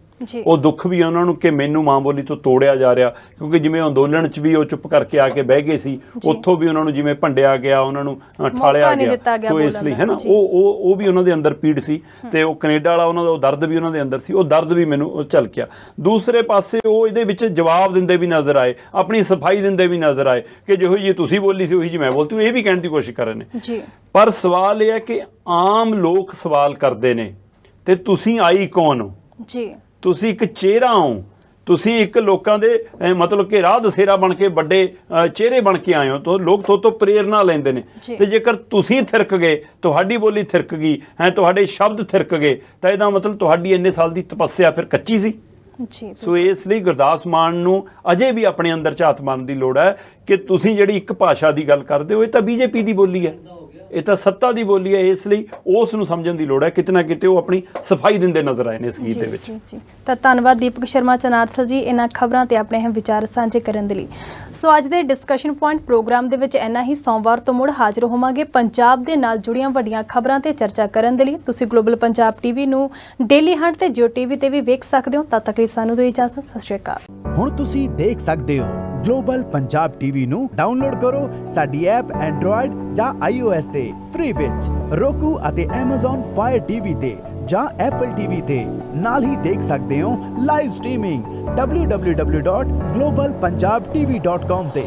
ਉਹ ਦੁੱਖ ਵੀ ਆ ਉਹਨਾਂ ਨੂੰ ਕਿ ਮੈਨੂੰ ਮਾਂ ਬੋਲੀ ਤੋਂ ਤੋੜਿਆ ਜਾ ਰਿਹਾ। ਕਿਉਂਕਿ ਜਿਵੇਂ ਅੰਦੋਲਨ 'ਚ ਵੀ ਉਹ ਚੁੱਪ ਕਰਕੇ ਆ ਕੇ ਬਹਿ ਗਏ ਸੀ, ਉੱਥੋਂ ਵੀ ਉਹਨਾਂ ਨੂੰ ਜਿਵੇਂ ਭੰਡਿਆ ਗਿਆ, ਉਹਨਾਂ ਨੂੰ ਠਾਲਿਆ ਗਿਆ। ਸੋ ਇਸ ਲਈ ਹੈ ਨਾ, ਉਹ ਵੀ ਉਹਨਾਂ ਦੇ ਅੰਦਰ ਪੀੜ ਸੀ ਤੇ ਉਹ ਕੈਨੇਡਾ ਵਾਲਾ ਉਹਨਾਂ ਦਾ ਉਹ ਦਰਦ ਵੀ ਉਹਨਾਂ ਦੇ ਅੰਦਰ ਸੀ। ਉਹ ਦਰਦ ਵੀ ਮੈਨੂੰ ਝਲਕਿਆ। ਦੂਸਰੇ ਪਾਸੇ ਉਹ ਇਹਦੇ ਵਿੱਚ ਜਵਾਬ ਦਿੰਦੇ ਵੀ ਨਜ਼ਰ ਆਏ, ਆਪਣੀ ਸਫਾਈ ਦਿੰਦੇ ਵੀ ਨਜ਼ਰ ਆਏ ਕਿ ਜਿਹੋ ਜਿਹੀ ਤੁਸੀਂ ਬੋਲੀ ਸੀ ਉਹੀ ਜਿਹੀ ਮੈਂ ਬੋਲਤੀ, ਇਹ ਵੀ ਕਹਿਣ ਦੀ ਕੋਸ਼ਿਸ਼ ਕਰ ਰਹੇ ਨੇ। ਪਰ ਸਵਾਲ ਇਹ ਹੈ ਕਿ ਆਮ ਲੋਕ ਸਵਾਲ ਕਰਦੇ ਨੇ ਤੇ ਤੁਸੀਂ ਆਈ ਕੌਣ ਹੋ? ਤੁਸੀਂ ਇੱਕ ਚਿਹਰਾ ਹੋ, ਤੁਸੀਂ ਇੱਕ ਲੋਕਾਂ ਦੇ ਮਤਲਬ ਕਿ ਰਾਹ ਦਸੇਰਾ ਬਣ ਕੇ ਵੱਡੇ ਚਿਹਰੇ ਬਣ ਕੇ ਆਏ ਹੋ, ਤਾਂ ਲੋਕ ਤੁਹਾਡੇ ਤੋਂ ਪ੍ਰੇਰਨਾ ਲੈਂਦੇ ਨੇ। ਤੇ ਜੇਕਰ ਤੁਸੀਂ ਥਿਰਕ ਗਏ, ਤੁਹਾਡੀ ਬੋਲੀ ਥਿਰਕ ਗਈ ਹੈ, ਤੁਹਾਡੇ ਸ਼ਬਦ ਥਿਰਕ ਗਏ, ਤਾਂ ਇਹਦਾ ਮਤਲਬ ਤੁਹਾਡੀ ਇੰਨੇ ਸਾਲ ਦੀ ਤਪੱਸਿਆ ਫਿਰ ਕੱਚੀ ਸੀ। ਸੋ ਇਸ ਲਈ ਗੁਰਦਾਸ ਮਾਨ ਨੂੰ ਅਜੇ ਵੀ ਆਪਣੇ ਅੰਦਰ ਝਾਤ ਮਾਰਨ ਦੀ ਲੋੜ ਹੈ ਕਿ ਤੁਸੀਂ ਜਿਹੜੀ ਇੱਕ ਭਾਸ਼ਾ ਦੀ ਗੱਲ ਕਰਦੇ ਹੋ, ਇਹ ਤਾਂ ਬੀਜੇਪੀ ਦੀ ਬੋਲੀ ਹੈ, ਇਹ ਤਾਂ ਸੱਤਾ ਦੀ ਬੋਲੀ ਹੈ। ਇਸ ਲਈ ਉਸ ਨੂੰ ਸਮਝਣ ਦੀ ਲੋੜ ਹੈ। ਕਿਤੇ ਨਾ ਕਿਤੇ ਉਹ ਆਪਣੀ ਸਫਾਈ ਦਿੰਦੇ ਨਜ਼ਰ ਆਏ ਨੇ ਇਸ ਗੀਤ ਦੇ ਵਿੱਚ। ਤਾਂ ਧੰਨਵਾਦ ਦੀਪਕ ਸ਼ਰਮਾ ਚਨਾਰਥਲ ਜੀ ਇਹਨਾਂ ਖਬਰਾਂ ਤੇ ਆਪਣੇ ਵਿਚਾਰ ਸਾਂਝੇ ਕਰਨ ਦੇ ਲਈ। ਸੋ ਅੱਜ ਦੇ ਡਿਸਕਸ਼ਨ ਪੁਆਇੰਟ ਪ੍ਰੋਗਰਾਮ ਦੇ ਵਿੱਚ ਇੰਨਾ ਹੀ। ਸੋਮਵਾਰ ਤੋਂ ਮੁੜ ਹਾਜ਼ਰ ਹੋਵਾਂਗੇ ਪੰਜਾਬ ਦੇ ਨਾਲ ਜੁੜੀਆਂ ਵੱਡੀਆਂ ਖਬਰਾਂ ਤੇ ਚਰਚਾ ਕਰਨ ਦੇ ਲਈ। ਤੁਸੀਂ ਗਲੋਬਲ ਪੰਜਾਬ ਟੀਵੀ ਨੂੰ ਡੇਲੀ ਹੰਟ ਤੇ ਜੀਓ ਟੀਵੀ ਤੇ ਵੀ ਵੇਖ ਸਕਦੇ ਹੋ। ਤਦ ਤੱਕ ਲਈ ਸਾਨੂੰ ਦਿਓ ਇਜਾਜ਼ਤ। ਸਤਿ ਸ਼੍ਰੀ ਅਕਾਲ। ਹੁਣ ਤੁਸੀਂ ਦੇਖ ਸਕਦੇ ਹੋ ਗਲੋਬਲ ਪੰਜਾਬ ਟੀਵੀ ਨੂੰ ਡਾਊਨਲੋਡ ਕਰੋ ਸਾਡੀ ਐਪ ਐਂਡਰੋਇਡ ਜਾਂ iOS ਤੇ ਫ੍ਰੀ ਵਿੱਚ roku ਅਤੇ Amazon Fire TV ਤੇ ਜਾਂ Apple TV ਤੇ ਨਾਲ ਹੀ ਦੇਖ ਸਕਦੇ ਹੋ ਲਾਈਵ ਸਟ੍ਰੀਮਿੰਗ www.globalpunjabtv.com ਤੇ।